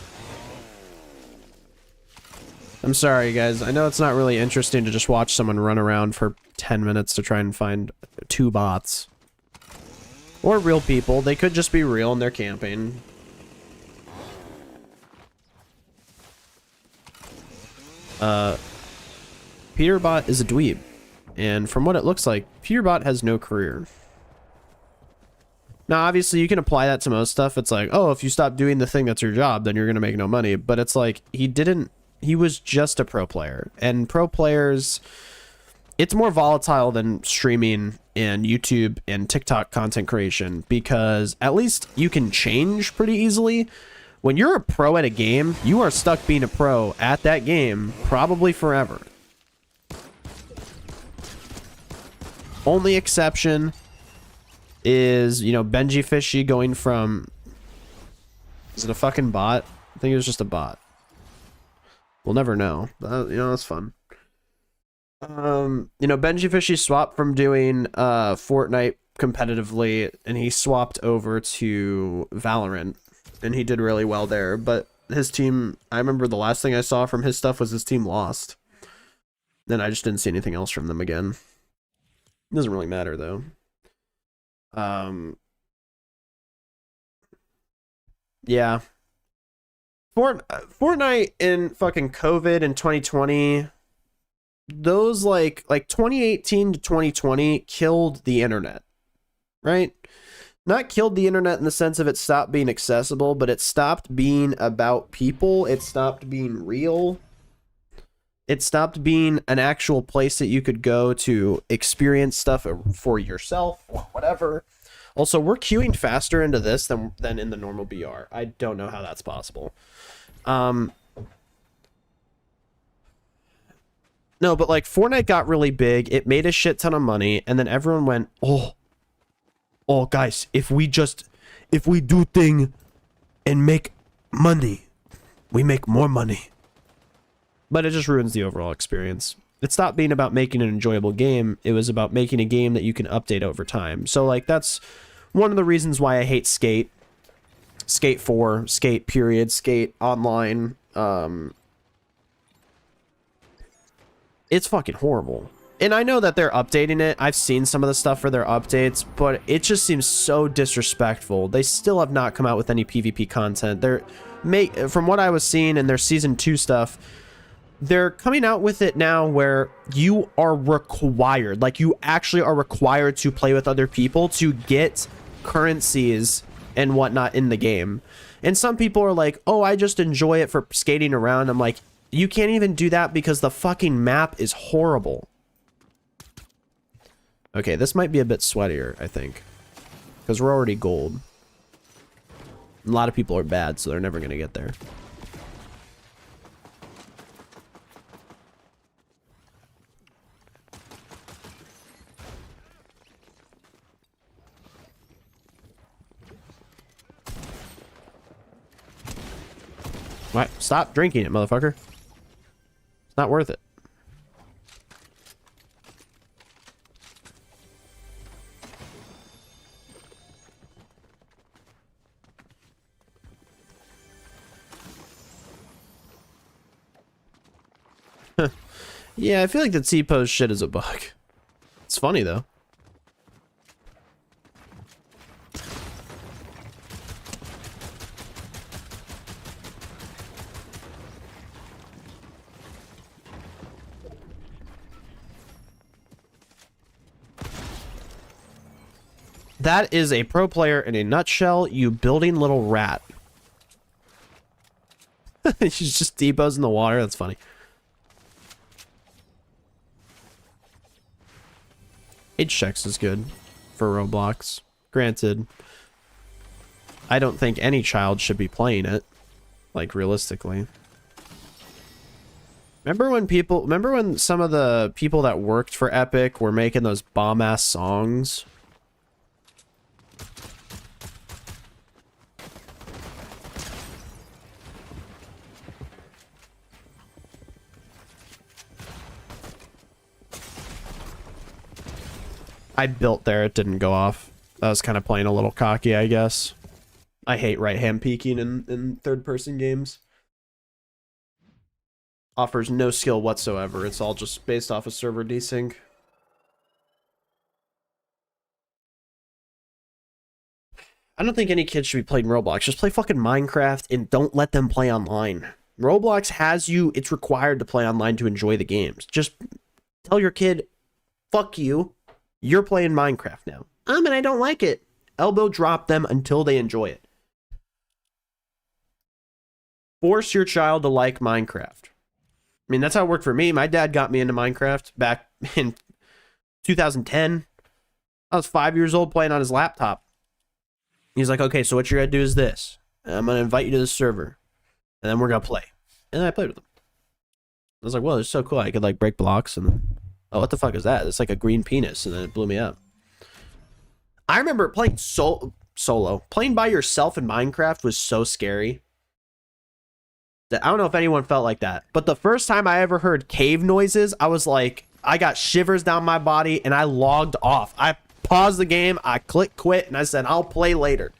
I'm sorry, guys. I know it's not really interesting to just watch someone run around for 10 minutes to try and find 2 bots. Or real people. They could just be real and they're camping. Peterbot is a dweeb. And from what it looks like, Peterbot has no career. Now, obviously, you can apply that to most stuff. It's like, oh, if you stop doing the thing that's your job, then you're going to make no money. But it's like, he was just a pro player. And pro players, it's more volatile than streaming and YouTube and TikTok content creation, because at least you can change pretty easily. When you're a pro at a game, you are stuck being a pro at that game probably forever. Only exception is, you know, Bennjipie going from... Is it a fucking bot? I think it was just a bot. We'll never know. You know, that's fun. You know, Bennjipie swapped from doing Fortnite competitively, and he swapped over to Valorant, and he did really well there. But his team, I remember the last thing I saw from his stuff was his team lost. Then I just didn't see anything else from them again. It doesn't really matter though. Yeah. Fortnite in fucking COVID in 2020, those like 2018 to 2020 killed the internet, right? Not killed the internet in the sense of it stopped being accessible, but it stopped being about people. It stopped being real. It stopped being an actual place that you could go to experience stuff for yourself or whatever. Also, we're queuing faster into this than in the normal BR. I don't know how that's possible. No, but like Fortnite got really big. It made a shit ton of money, and then everyone went, oh, guys, if we do thing and make money, we make more money. But it just ruins the overall experience. It stopped being about making an enjoyable game. It was about making a game that you can update over time. So, like, that's one of the reasons why I hate Skate. Skate 4, Skate period, Skate Online. It's fucking horrible. And I know that they're updating it. I've seen some of the stuff for their updates, but it just seems so disrespectful. They still have not come out with any PvP content. From what I was seeing in their Season 2 stuff, they're coming out with it now where you are required, like you actually are required to play with other people to get currencies and whatnot in the game. And some people are like, oh, I just enjoy it for skating around. I'm like, you can't even do that because the fucking map is horrible. Okay, this might be a bit sweatier, I think, because we're already gold. A lot of people are bad, so they're never going to get there. What? Stop drinking it, motherfucker. It's not worth it. Yeah, I feel like the T-pose shit is a bug. It's funny though. That is a pro player in a nutshell, you building little rat. She's just T-pose in the water, that's funny. Age checks is good for Roblox. Granted, I don't think any child should be playing it, like realistically. Remember when some of the people that worked for Epic were making those bomb-ass songs? I built there, it didn't go off. I was kind of playing a little cocky, I guess. I hate right-hand peeking in third-person games. Offers no skill whatsoever. It's all just based off of server desync. I don't think any kid should be playing Roblox. Just play fucking Minecraft and don't let them play online. Roblox has you, it's required to play online to enjoy the games. Just tell your kid, fuck you. You're playing Minecraft now. And I don't like it. Elbow drop them until they enjoy it. Force your child to like Minecraft. I mean, that's how it worked for me. My dad got me into Minecraft back in 2010. I was 5 years old playing on his laptop. He's like, okay, so what you're going to do is this. I'm going to invite you to the server. And then we're going to play. And then I played with him. I was like, whoa, this is so cool. I could like break blocks and... Oh, what the fuck is that? It's like a green penis, and then it blew me up. I remember playing solo. Playing by yourself in Minecraft was so scary. I don't know if anyone felt like that. But the first time I ever heard cave noises, I was like, I got shivers down my body, and I logged off. I paused the game, I clicked quit, and I said, I'll play later.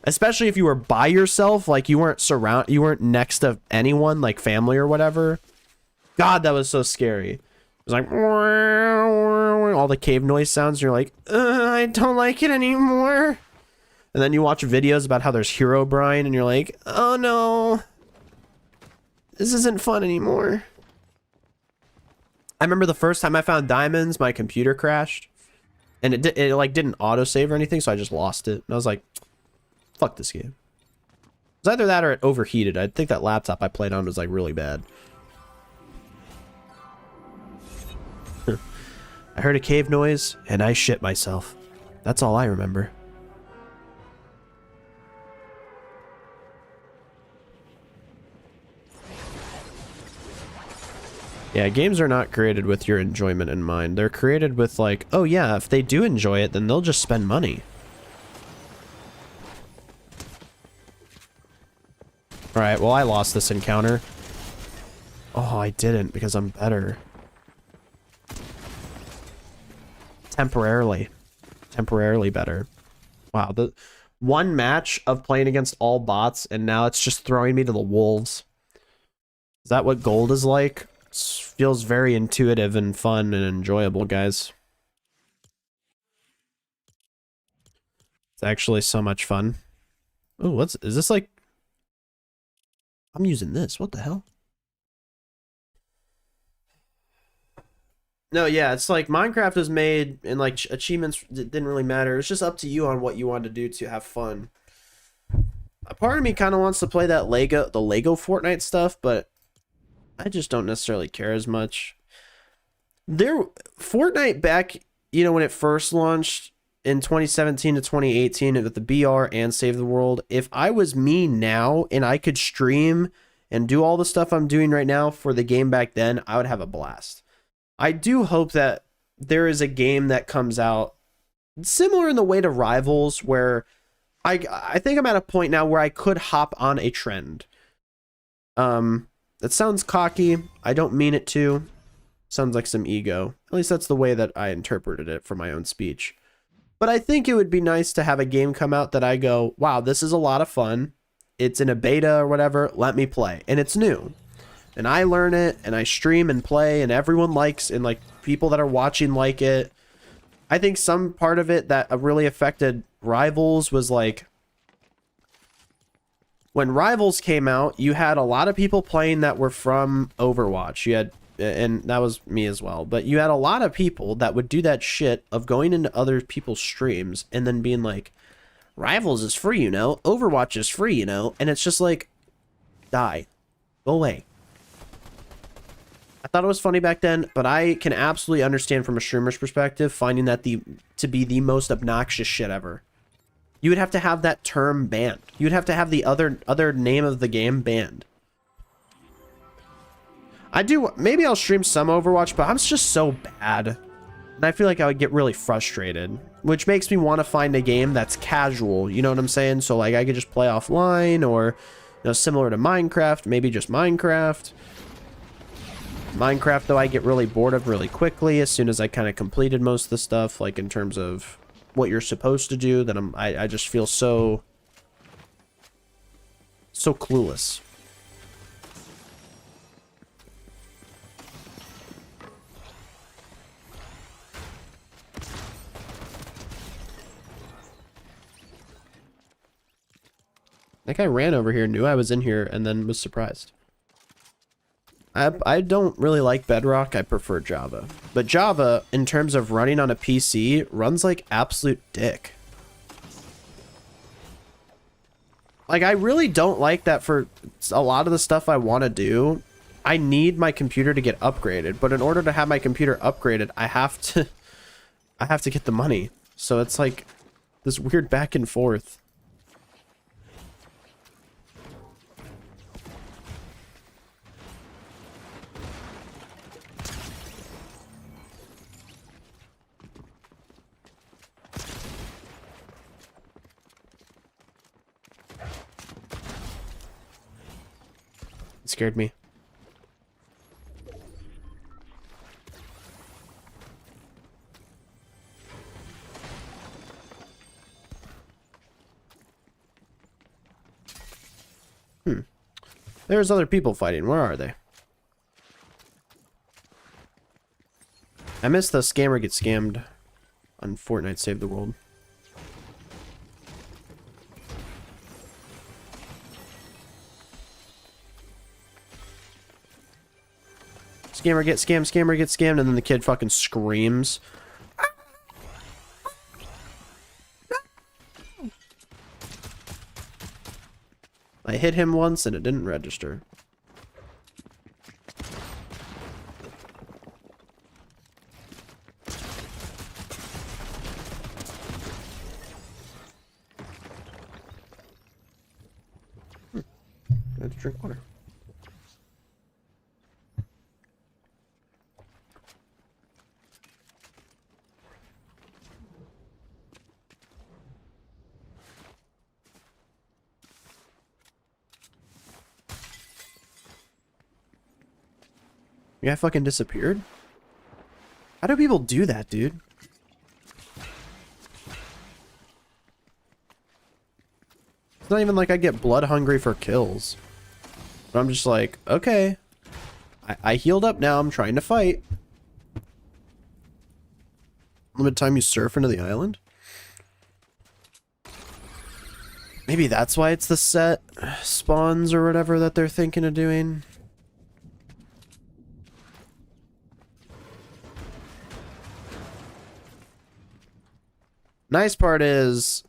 Especially if you were by yourself, like you weren't next to anyone, like family or whatever. God, that was so scary. It was like all the cave noise sounds. And you're like, I don't like it anymore. And then you watch videos about how there's Herobrine, and you're like, oh no, this isn't fun anymore. I remember the first time I found diamonds, my computer crashed, and it like didn't autosave or anything, so I just lost it. And I was like, fuck this game. It was either that or it overheated. I think that laptop I played on was like really bad. I heard a cave noise, and I shit myself. That's all I remember. Yeah, games are not created with your enjoyment in mind. They're created with like, oh yeah, if they do enjoy it, then they'll just spend money. Alright, well I lost this encounter. Oh, I didn't because I'm better. Temporarily better. Wow, the one match of playing against all bots and now it's just throwing me to the wolves. Is that what gold is like? It feels very intuitive and fun and enjoyable, guys. It's actually so much fun. Oh, is this like... I'm using this, what the hell? No, yeah, it's like Minecraft was made and like achievements didn't really matter. It's just up to you on what you want to do to have fun. A part of me kind of wants to play that the Lego Fortnite stuff, but I just don't necessarily care as much. Fortnite back, you know, when it first launched in 2017 to 2018 with the BR and Save the World, if I was me now and I could stream and do all the stuff I'm doing right now for the game back then, I would have a blast. I do hope that there is a game that comes out similar in the way to Rivals, where I think I'm at a point now where I could hop on a trend. That sounds cocky. I don't mean it to. Sounds like some ego. At least that's the way that I interpreted it from my own speech. But I think it would be nice to have a game come out that I go, wow, this is a lot of fun. It's in a beta or whatever. Let me play. And it's new. and I learn it, and I stream and play, and everyone likes, and like people that are watching like it. I think some part of it that really affected Rivals was like, when Rivals came out, you had a lot of people playing that were from Overwatch. You had, and that was me as well, but you had a lot of people that would do that shit of going into other people's streams and then being like, Rivals is free, you know, Overwatch is free, you know, and it's just like, die, go away. I thought it was funny back then, but I can absolutely understand from a streamer's perspective finding that to be the most obnoxious shit ever. You would have to have that term banned. You would have to have the other name of the game banned. Maybe I'll stream some Overwatch, but I'm just so bad. And I feel like I would get really frustrated, which makes me want to find a game that's casual, you know what I'm saying? So like I could just play offline, or you know, similar to Minecraft, maybe just Minecraft. Minecraft, though, I get really bored of really quickly as soon as I kind of completed most of the stuff, like in terms of what you're supposed to do, then I just feel so clueless. I think I ran over here, knew I was in here, and then was surprised. I don't really like Bedrock. I prefer Java. But Java, in terms of running on a PC, runs like absolute dick. Like, I really don't like that for a lot of the stuff I want to do. I need my computer to get upgraded. But in order to have my computer upgraded, I have to get the money. So it's like this weird back and forth. Scared me. There's other people fighting. Where are they? I missed the scammer get scammed on Fortnite Save the World. Scammer get scammed, scammer get scammed, and then the kid fucking screams. I hit him once and it didn't register. I have to drink water. Yeah, I fucking disappeared. How do people do that, dude? It's not even like I get blood hungry for kills. But I'm just like, okay. I healed up now, I'm trying to fight. Limited time you surf into the island? Maybe that's why it's the set spawns or whatever that they're thinking of doing. Nice part is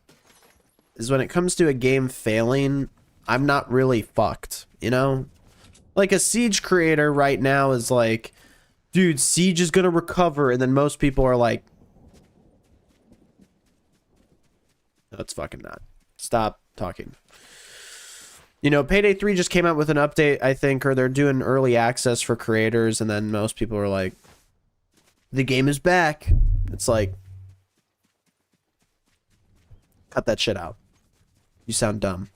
when it comes to a game failing, I'm not really fucked, you know? Like a Siege creator right now is like, dude, Siege is gonna recover, and then most people are like, no, it's fucking not. Stop talking. You know, Payday 3 just came out with an update, I think, or they're doing early access for creators, and then most people are like, the game is back. It's like, cut that shit out. You sound dumb.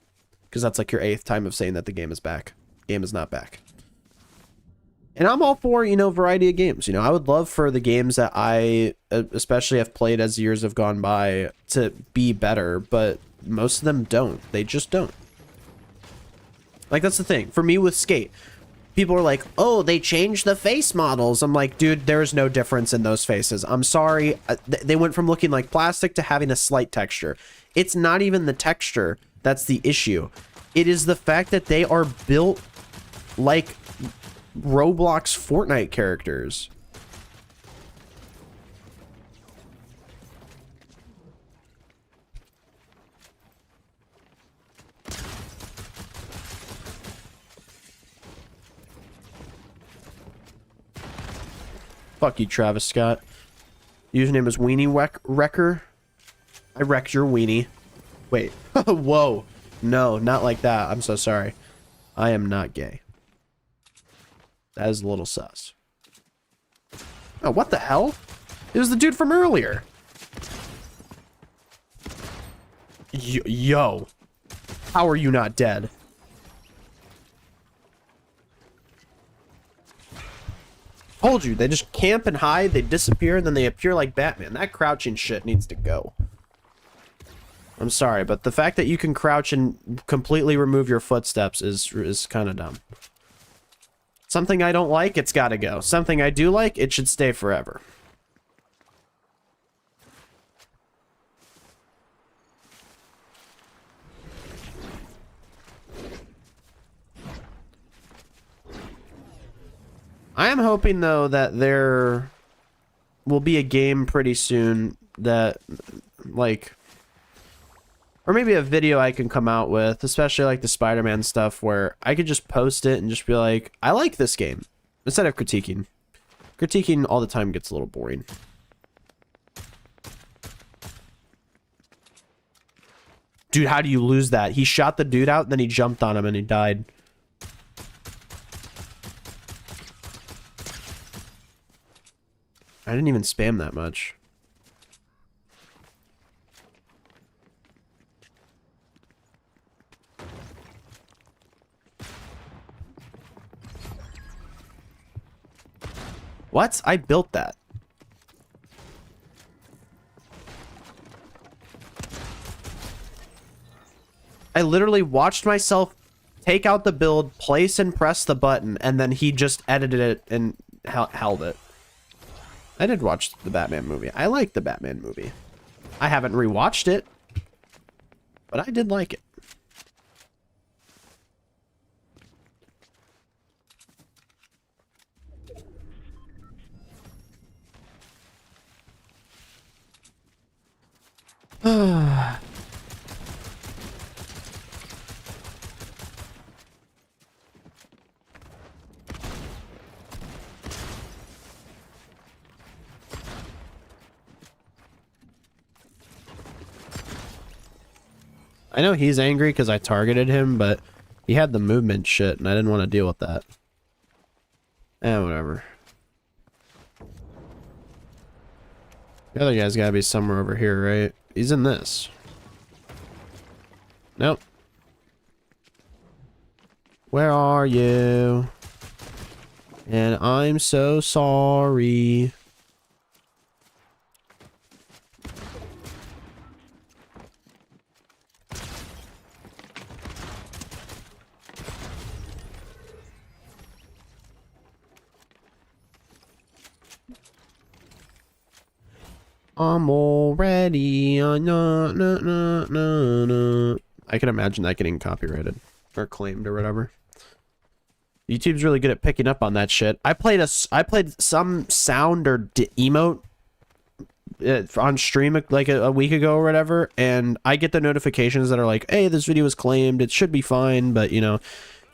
Because that's like your 8th time of saying that the game is back. Game is not back. And I'm all for, you know, variety of games. You know, I would love for the games that I especially have played as years have gone by to be better, but most of them don't. They just don't. Like, that's the thing. For me with Skate, people are like, oh, they changed the face models. I'm like, dude, there is no difference in those faces. I'm sorry. They went from looking like plastic to having a slight texture. It's not even the texture that's the issue. It is the fact that they are built like Roblox Fortnite characters. Fuck you, Travis Scott. Username is Weenie Wrecker. I wrecked your weenie. Wait. Whoa. No, not like that. I'm so sorry. I am not gay. That is a little sus. Oh, what the hell? It was the dude from earlier. Yo. How are you not dead? Told you, they just camp and hide, they disappear, and then they appear like Batman. That crouching shit needs to go. I'm sorry, but the fact that you can crouch and completely remove your footsteps is kind of dumb. Something I don't like, it's gotta go. Something I do like, it should stay forever. I am hoping, though, that there will be a game pretty soon that, like, or maybe a video I can come out with, especially like the Spider-Man stuff, where I could just post it and just be like, I like this game, instead of critiquing. Critiquing all the time gets a little boring. Dude, how do you lose that? He shot the dude out, then he jumped on him and he died. I didn't even spam that much. What? I built that. I literally watched myself take out the build, place and press the button, and then he just edited it and held it. I did watch the Batman movie. I like the Batman movie. I haven't rewatched it, but I did like it. I know he's angry because I targeted him, but he had the movement shit, and I didn't want to deal with that. Eh, whatever. The other guy's gotta be somewhere over here, right? He's in this. Nope. Where are you? And I'm so sorry. I'm already on I can imagine that getting copyrighted or claimed or whatever. YouTube's really good at picking up on that shit. I played some sound or emote on stream like a week ago or whatever, and I get the notifications that are like, hey, this video is claimed, it should be fine, but you know,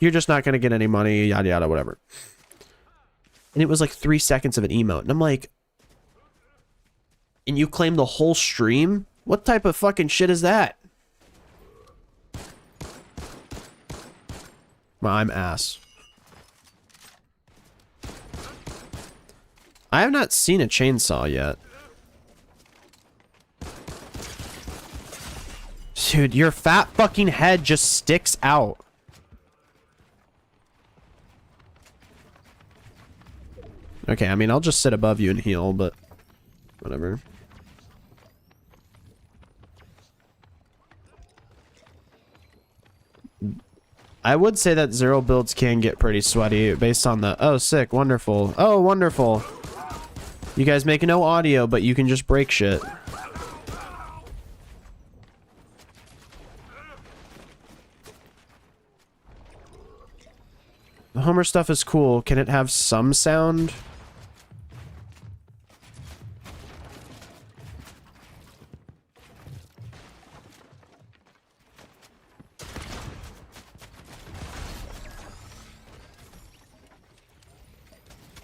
you're just not gonna get any money, yada yada, whatever. And it was like 3 seconds of an emote, and I'm like, and you claim the whole stream? What type of fucking shit is that? Well, I'm ass. I have not seen a chainsaw yet. Dude, your fat fucking head just sticks out. Okay, I mean, I'll just sit above you and heal, but whatever. I would say that zero builds can get pretty sweaty based on the, oh, sick, wonderful. Oh, wonderful. You guys make no audio, but you can just break shit. The Homer stuff is cool. Can it have some sound?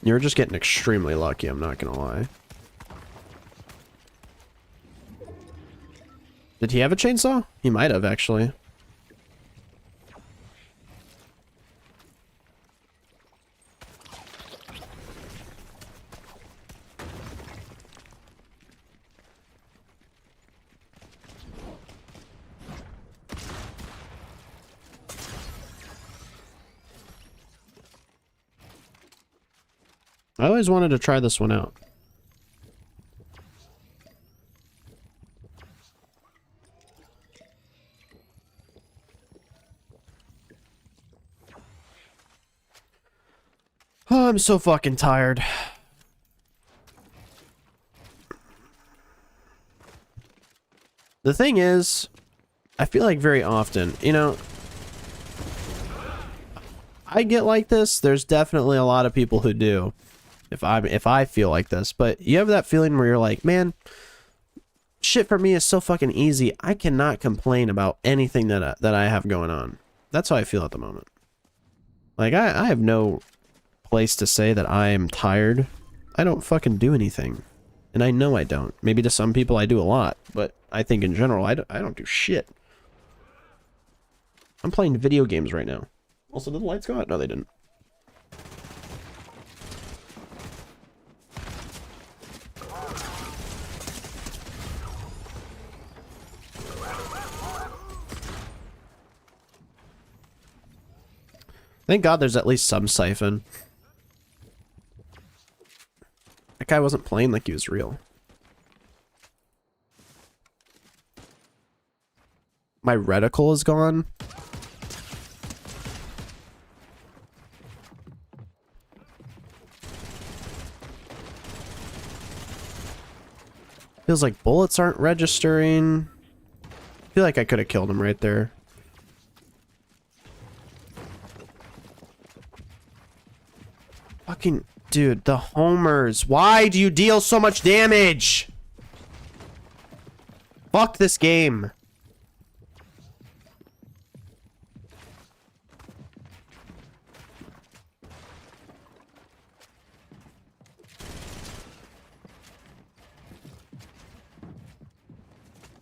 You're just getting extremely lucky, I'm not gonna lie. Did he have a chainsaw? He might have, actually. I always wanted to try this one out. Oh, I'm so fucking tired. The thing is, I feel like very often, you know, I get like this. There's definitely a lot of people who do. If I feel like this, but you have that feeling where you're like, man, shit for me is so fucking easy. I cannot complain about anything that I have going on. That's how I feel at the moment. Like I have no place to say that I am tired. I don't fucking do anything, and I know I don't. Maybe to some people I do a lot, but I think in general I don't do shit. I'm playing video games right now. Also, did the lights go out? No, they didn't. Thank God there's at least some siphon. That guy wasn't playing like he was real. My reticle is gone. Feels like bullets aren't registering. I feel like I could have killed him right there. Fucking dude, the homers. Why do you deal so much damage? Fuck this game.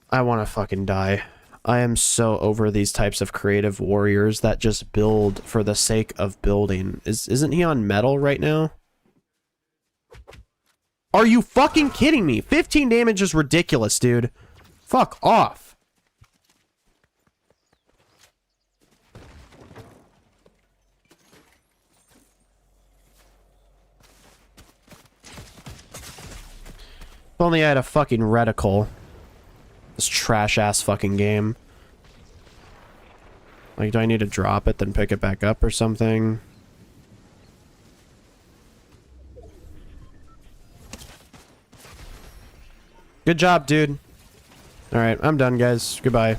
I want to fucking die. I am so over these types of creative warriors that just build for the sake of building. Isn't he on metal right now? Are you fucking kidding me? 15 damage is ridiculous, dude. Fuck off. If only I had a fucking reticle. This trash-ass fucking game. Like, do I need to drop it, then pick it back up or something? Good job, dude. Alright, I'm done, guys. Goodbye.